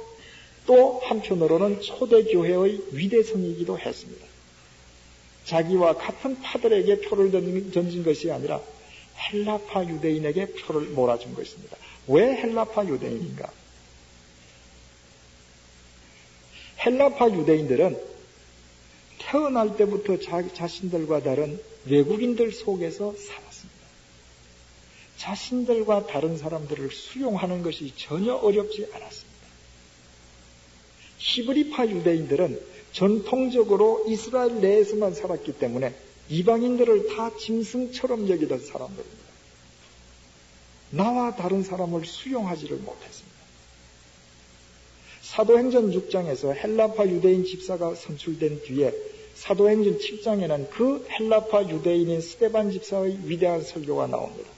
또 한편으로는 초대교회의 위대성이기도 했습니다. 자기와 같은 파들에게 표를 던진 것이 아니라 헬라파 유대인에게 표를 몰아준 것입니다. 왜 헬라파 유대인인가? 헬라파 유대인들은 태어날 때부터 자신들과 다른 외국인들 속에서 살았습니다. 자신들과 다른 사람들을 수용하는 것이 전혀 어렵지 않았습니다. 히브리파 유대인들은 전통적으로 이스라엘 내에서만 살았기 때문에 이방인들을 다 짐승처럼 여기던 사람들입니다. 나와 다른 사람을 수용하지를 못했습니다. 사도행전 6장에서 헬라파 유대인 집사가 선출된 뒤에 사도행전 7장에는 그 헬라파 유대인인 스데반 집사의 위대한 설교가 나옵니다.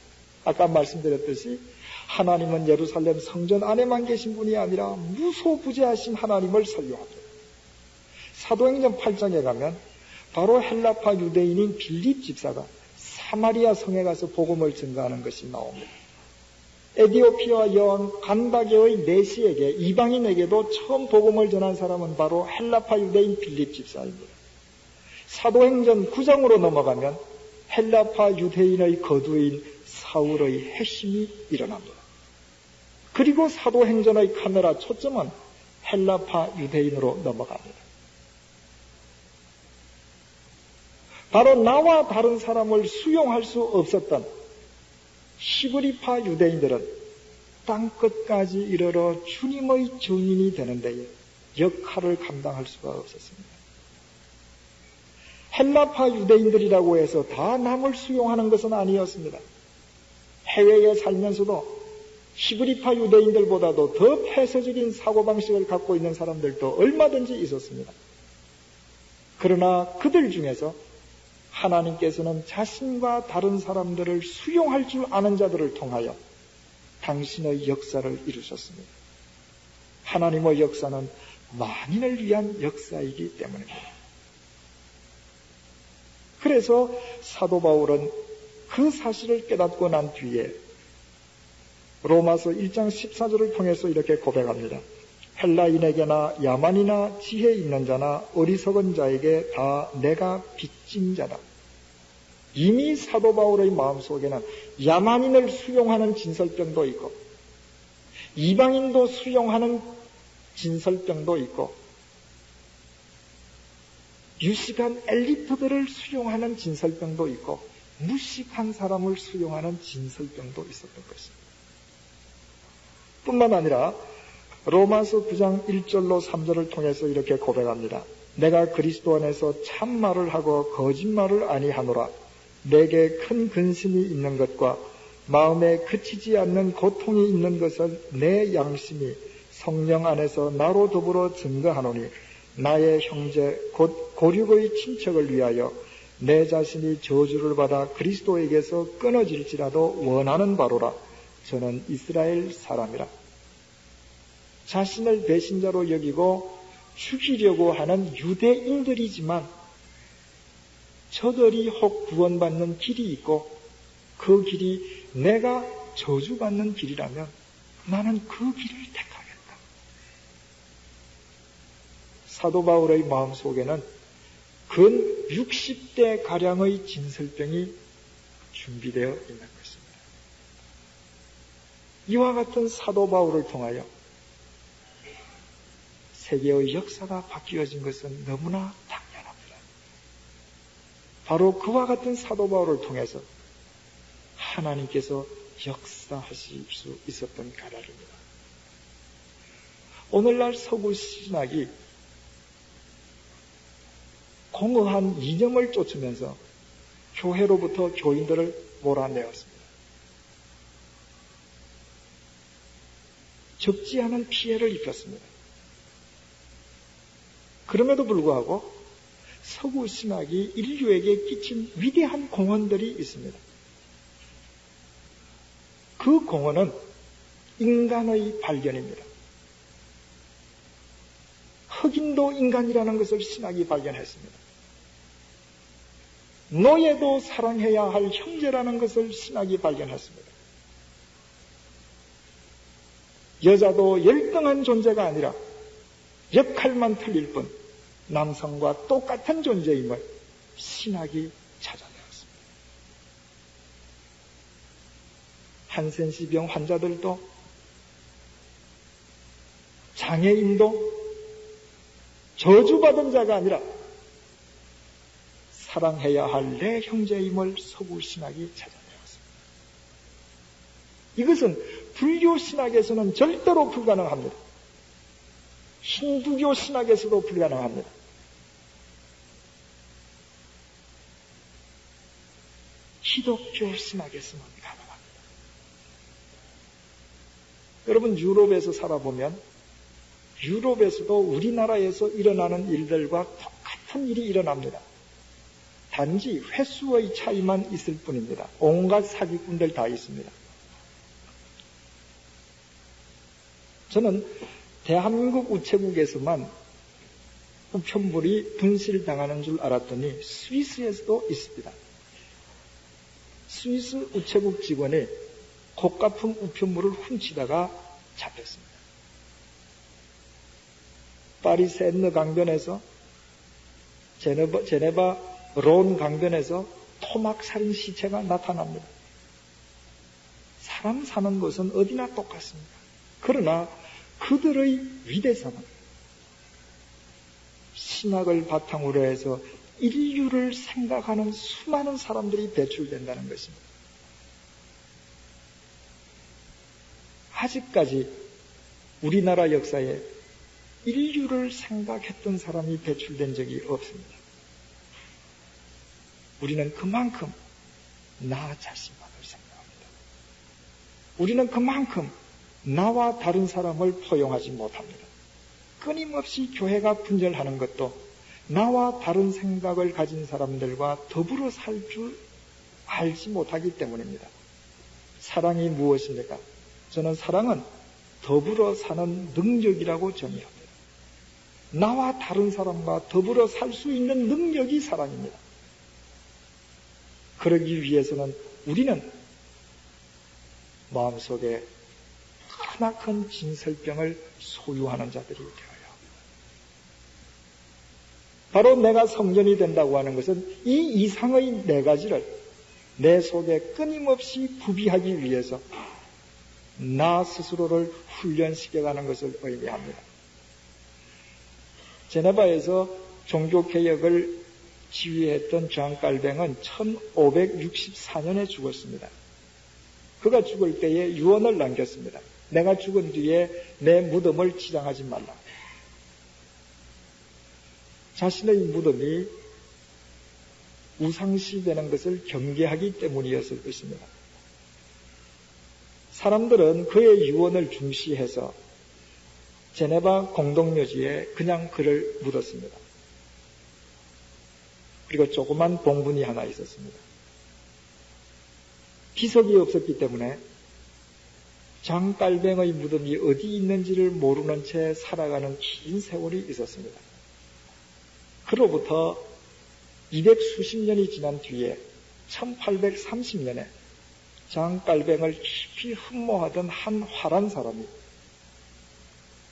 아까 말씀드렸듯이 하나님은 예루살렘 성전 안에만 계신 분이 아니라 무소부재하신 하나님을 설교합니다. 사도행전 8장에 가면 바로 헬라파 유대인인 빌립 집사가 사마리아 성에 가서 복음을 증거하는 것이 나옵니다. 에디오피아 여왕 간다게의 내시에게, 이방인에게도 처음 복음을 전한 사람은 바로 헬라파 유대인 빌립 집사입니다. 사도행전 9장으로 넘어가면 헬라파 유대인의 거두인 사울의 회심이 일어납니다. 그리고 사도행전의 카메라 초점은 헬라파 유대인으로 넘어갑니다. 바로 나와 다른 사람을 수용할 수 없었던 히브리파 유대인들은 땅끝까지 이르러 주님의 증인이 되는 데에 역할을 감당할 수가 없었습니다. 헬라파 유대인들이라고 해서 다 남을 수용하는 것은 아니었습니다. 해외에 살면서도 히브리파 유대인들보다도 더 폐쇄적인 사고방식을 갖고 있는 사람들도 얼마든지 있었습니다. 그러나 그들 중에서 하나님께서는 자신과 다른 사람들을 수용할 줄 아는 자들을 통하여 당신의 역사를 이루셨습니다. 하나님의 역사는 만인을 위한 역사이기 때문입니다. 그래서 사도 바울은 그 사실을 깨닫고 난 뒤에 로마서 1장 14절을 통해서 이렇게 고백합니다. 헬라인에게나 야만이나 지혜 있는 자나 어리석은 자에게 다 내가 빚진 자다. 이미 사도 바울의 마음속에는 야만인을 수용하는 진설병도 있고 이방인도 수용하는 진설병도 있고 유식한 엘리트들을 수용하는 진설병도 있고 무식한 사람을 수용하는 진설병도 있었던 것입니다. 뿐만 아니라 로마서 9장 1절로 3절을 통해서 이렇게 고백합니다. 내가 그리스도 안에서 참말을 하고 거짓말을 아니하노라. 내게 큰 근심이 있는 것과 마음에 그치지 않는 고통이 있는 것을 내 양심이 성령 안에서 나로 더불어 증거하노니 나의 형제 곧 고륙의 친척을 위하여 내 자신이 저주를 받아 그리스도에게서 끊어질지라도 원하는 바로라. 저는 이스라엘 사람이라. 자신을 배신자로 여기고 죽이려고 하는 유대인들이지만 저들이 혹 구원받는 길이 있고 그 길이 내가 저주받는 길이라면 나는 그 길을 택하겠다. 사도 바울의 마음속에는 근 60대 가량의 진설병이 준비되어 있는 것입니다. 이와 같은 사도 바울을 통하여 세계의 역사가 바뀌어진 것은 너무나 당연합니다. 바로 그와 같은 사도 바울을 통해서 하나님께서 역사하실 수 있었던 까닭입니다. 오늘날 서구 신학이 공허한 이념을 쫓으면서 교회로부터 교인들을 몰아내었습니다. 적지 않은 피해를 입혔습니다. 그럼에도 불구하고 서구 신학이 인류에게 끼친 위대한 공헌들이 있습니다. 그 공헌은 인간의 발견입니다. 흑인도 인간이라는 것을 신학이 발견했습니다. 노예도 사랑해야 할 형제라는 것을 신학이 발견했습니다. 여자도 열등한 존재가 아니라 역할만 틀릴 뿐 남성과 똑같은 존재임을 신학이 찾아내었습니다. 한센시병 환자들도 장애인도 저주받은 자가 아니라 사랑해야 할 내 형제임을 서구 신학이 찾아내었습니다. 이것은 불교 신학에서는 절대로 불가능합니다. 힌두교 신학에서도 불가능합니다. 기독교 신학에서는 가능합니다. 여러분 유럽에서 살아보면 유럽에서도 우리나라에서 일어나는 일들과 똑같은 똑같은 일이 일어납니다. 단지 횟수의 차이만 있을 뿐입니다. 온갖 사기꾼들 다 있습니다. 저는 대한민국 우체국에서만 우편물이 분실당하는 줄 알았더니 스위스에서도 있습니다. 스위스 우체국 직원이 고가품 우편물을 훔치다가 잡혔습니다. 파리 세느 강변에서 제네바 론 강변에서 토막살인 시체가 나타납니다. 사람 사는 것은 어디나 똑같습니다. 그러나 그들의 위대성은 신학을 바탕으로 해서 인류를 생각하는 수많은 사람들이 배출된다는 것입니다. 아직까지 우리나라 역사에 인류를 생각했던 사람이 배출된 적이 없습니다. 우리는 그만큼 나 자신만을 생각합니다. 우리는 그만큼 나와 다른 사람을 포용하지 못합니다. 끊임없이 교회가 분열하는 것도 나와 다른 생각을 가진 사람들과 더불어 살 줄 알지 못하기 때문입니다. 사랑이 무엇입니까? 저는 사랑은 더불어 사는 능력이라고 정의합니다. 나와 다른 사람과 더불어 살 수 있는 능력이 사랑입니다. 그러기 위해서는 우리는 마음속에 크나큰 진설병을 소유하는 자들이 되어야 합니다. 바로 내가 성전이 된다고 하는 것은 이 이상의 네 가지를 내 속에 끊임없이 구비하기 위해서 나 스스로를 훈련시켜가는 것을 의미합니다. 제네바에서 종교개혁을 지휘했던 존 깔뱅은 1564년에 죽었습니다. 그가 죽을 때에 유언을 남겼습니다. 내가 죽은 뒤에 내 무덤을 치장하지 말라. 자신의 무덤이 우상시 되는 것을 경계하기 때문이었을 것입니다. 사람들은 그의 유언을 중시해서 제네바 공동묘지에 그냥 그를 묻었습니다. 그리고 조그만 봉분이 하나 있었습니다. 비석이 없었기 때문에 장깔뱅의 무덤이 어디 있는지를 모르는 채 살아가는 긴 세월이 있었습니다. 그로부터 200수십 년이 지난 뒤에 1830년에 장깔뱅을 깊이 흠모하던 한 화란 사람이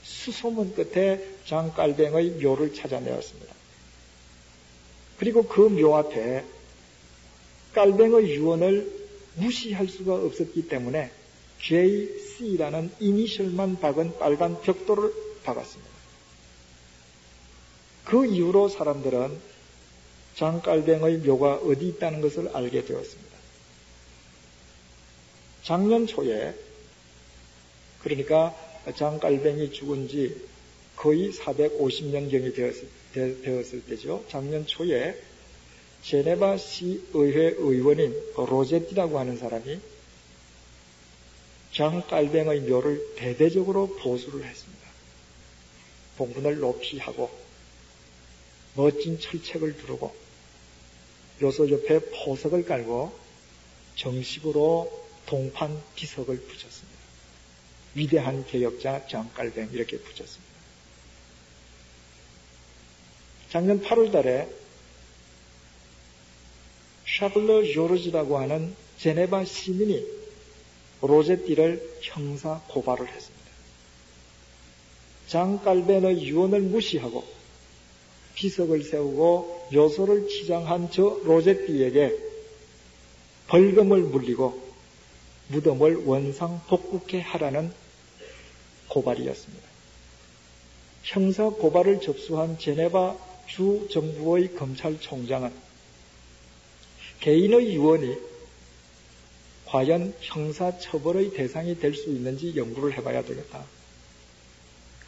수소문 끝에 장깔뱅의 묘를 찾아내었습니다. 그리고 그 묘 앞에 깔뱅의 유언을 무시할 수가 없었기 때문에 JC라는 이니셜만 박은 빨간 벽돌을 박았습니다. 그 이후로 사람들은 장깔뱅의 묘가 어디 있다는 것을 알게 되었습니다. 작년 초에, 그러니까 장깔뱅이 죽은 지 거의 450년경이 되었을 때죠. 작년 초에 제네바 시 의회 의원인 로제티라고 하는 사람이 장깔뱅의 묘를 대대적으로 보수를 했습니다. 봉분을 높이 하고 멋진 철책을 두르고 묘소 옆에 포석을 깔고 정식으로 동판 비석을 붙였습니다. 위대한 개혁자 장깔뱅 이렇게 붙였습니다. 작년 8월 달에 샤블러 조르지라고 하는 제네바 시민이 로제티를 형사 고발을 했습니다. 장깔뱅의 유언을 무시하고 비석을 세우고 묘소를 치장한 저 로제티에게 벌금을 물리고 무덤을 원상 복구케 하라는 고발이었습니다. 형사 고발을 접수한 제네바 주 정부의 검찰총장은 개인의 유언이 과연 형사 처벌의 대상이 될 수 있는지 연구를 해봐야 되겠다.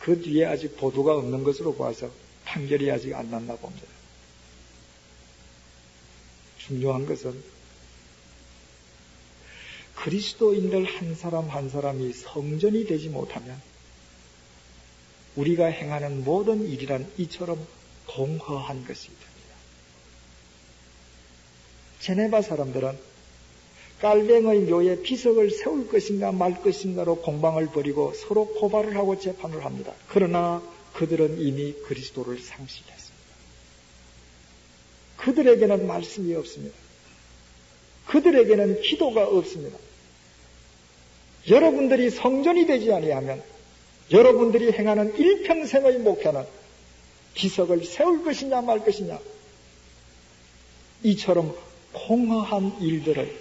그 뒤에 아직 보도가 없는 것으로 봐서 판결이 아직 안 났나 봅니다. 중요한 것은 그리스도인들 한 사람 한 사람이 성전이 되지 못하면 우리가 행하는 모든 일이란 이처럼 공허한 것이 됩니다. 제네바 사람들은 깔뱅의 묘에 비석을 세울 것인가 말 것인가로 공방을 벌이고 서로 고발을 하고 재판을 합니다. 그러나 그들은 이미 그리스도를 상실했습니다. 그들에게는 말씀이 없습니다. 그들에게는 기도가 없습니다. 여러분들이 성전이 되지 아니하면 여러분들이 행하는 일평생의 목표는 비석을 세울 것이냐 말 것이냐, 이처럼 공허한 일들의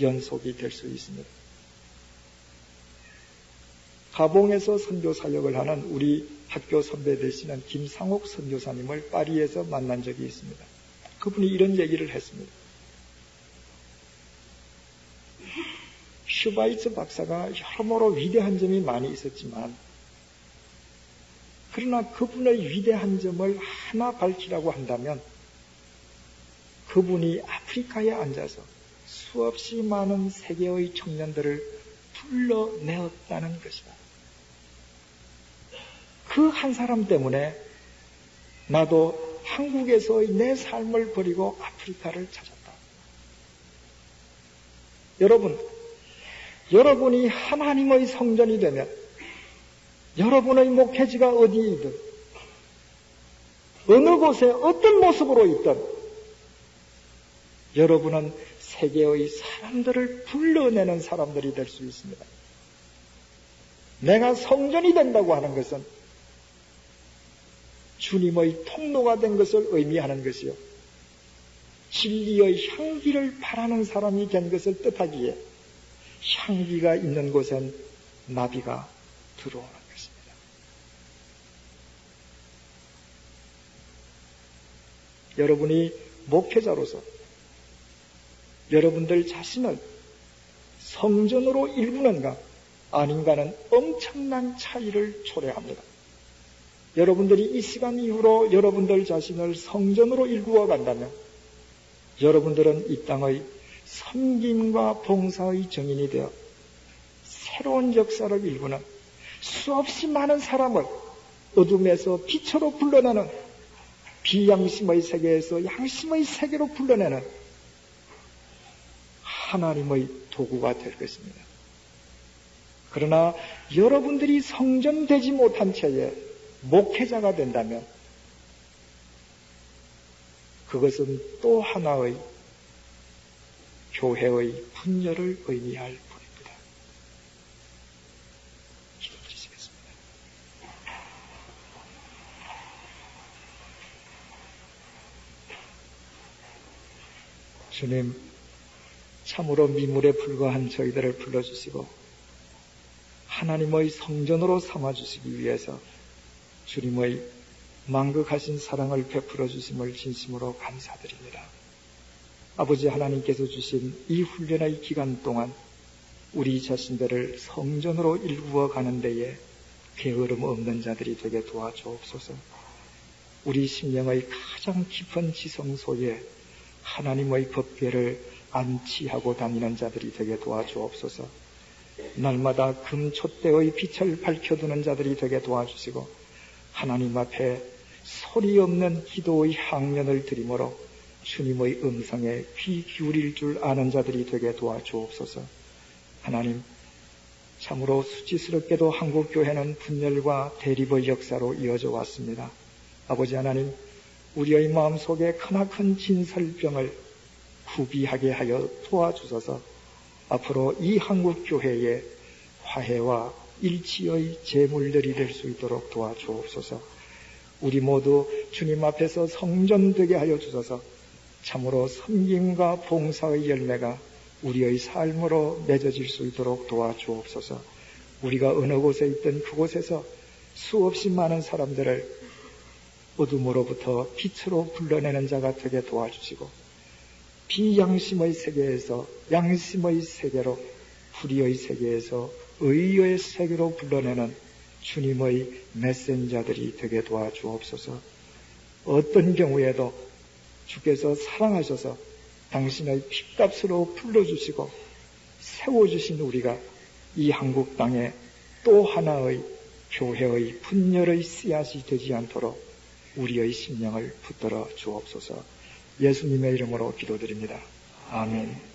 연속이 될 수 있습니다. 가봉에서 선교 사역을 하는 우리 학교 선배 되시는 김상옥 선교사님을 파리에서 만난 적이 있습니다. 그분이 이런 얘기를 했습니다. 슈바이츠 박사가 여러모로 위대한 점이 많이 있었지만, 그러나 그분의 위대한 점을 하나 밝히라고 한다면 그분이 아프리카에 앉아서 수없이 많은 세계의 청년들을 불러내었다는 것이다. 그 한 사람 때문에 나도 한국에서의 내 삶을 버리고 아프리카를 찾았다. 여러분이 하나님의 성전이 되면 여러분의 목회지가 어디이든 어느 곳에 어떤 모습으로 있든 여러분은 세계의 사람들을 불러내는 사람들이 될 수 있습니다. 내가 성전이 된다고 하는 것은 주님의 통로가 된 것을 의미하는 것이요, 진리의 향기를 바라는 사람이 된 것을 뜻하기에 향기가 있는 곳엔 나비가 들어오는 것입니다. 여러분이 목회자로서 여러분들 자신을 성전으로 일구는가 아닌가는 엄청난 차이를 초래합니다. 여러분들이 이 시간 이후로 여러분들 자신을 성전으로 일구어 간다면 여러분들은 이 땅의 섬김과 봉사의 정인이 되어 새로운 역사를 일구는, 수없이 많은 사람을 어둠에서 빛으로 불러내는, 비양심의 세계에서 양심의 세계로 불러내는 하나님의 도구가 될 것입니다. 그러나 여러분들이 성전되지 못한 채에 목회자가 된다면 그것은 또 하나의 교회의 분열을 의미할 뿐입니다. 기도드리시겠습니다. 주님, 참으로 미물에 불과한 저희들을 불러주시고 하나님의 성전으로 삼아주시기 위해서 주님의 만극하신 사랑을 베풀어 주심을 진심으로 감사드립니다. 아버지 하나님께서 주신 이 훈련의 기간 동안 우리 자신들을 성전으로 일구어 가는 데에 게으름 없는 자들이 되게 도와주옵소서. 우리 심령의 가장 깊은 지성소에 하나님의 법궤를 안치하고 다니는 자들이 되게 도와주옵소서. 날마다 금촛대의 빛을 밝혀두는 자들이 되게 도와주시고 하나님 앞에 소리 없는 기도의 향연을 드림으로 주님의 음성에 귀 기울일 줄 아는 자들이 되게 도와주옵소서. 하나님, 참으로 수치스럽게도 한국교회는 분열과 대립의 역사로 이어져 왔습니다. 아버지 하나님, 우리의 마음속에 크나큰 진설병을 구비하게 하여 도와주소서. 앞으로 이 한국교회에 화해와 일치의 제물들이 될 수 있도록 도와주옵소서. 우리 모두 주님 앞에서 성전되게 하여 주소서. 참으로 섬김과 봉사의 열매가 우리의 삶으로 맺어질 수 있도록 도와주옵소서. 우리가 어느 곳에 있든 그곳에서 수없이 많은 사람들을 어둠으로부터 빛으로 불러내는 자가 되게 도와주시고 비양심의 세계에서 양심의 세계로, 불의의 세계에서 의의 세계로 불러내는 주님의 메신저들이 되게 도와주옵소서. 어떤 경우에도 주께서 사랑하셔서 당신의 핏값으로 불러주시고 세워주신 우리가 이 한국 땅에 또 하나의 교회의 분열의 씨앗이 되지 않도록 우리의 심령을 붙들어 주옵소서. 예수님의 이름으로 기도드립니다. 아멘.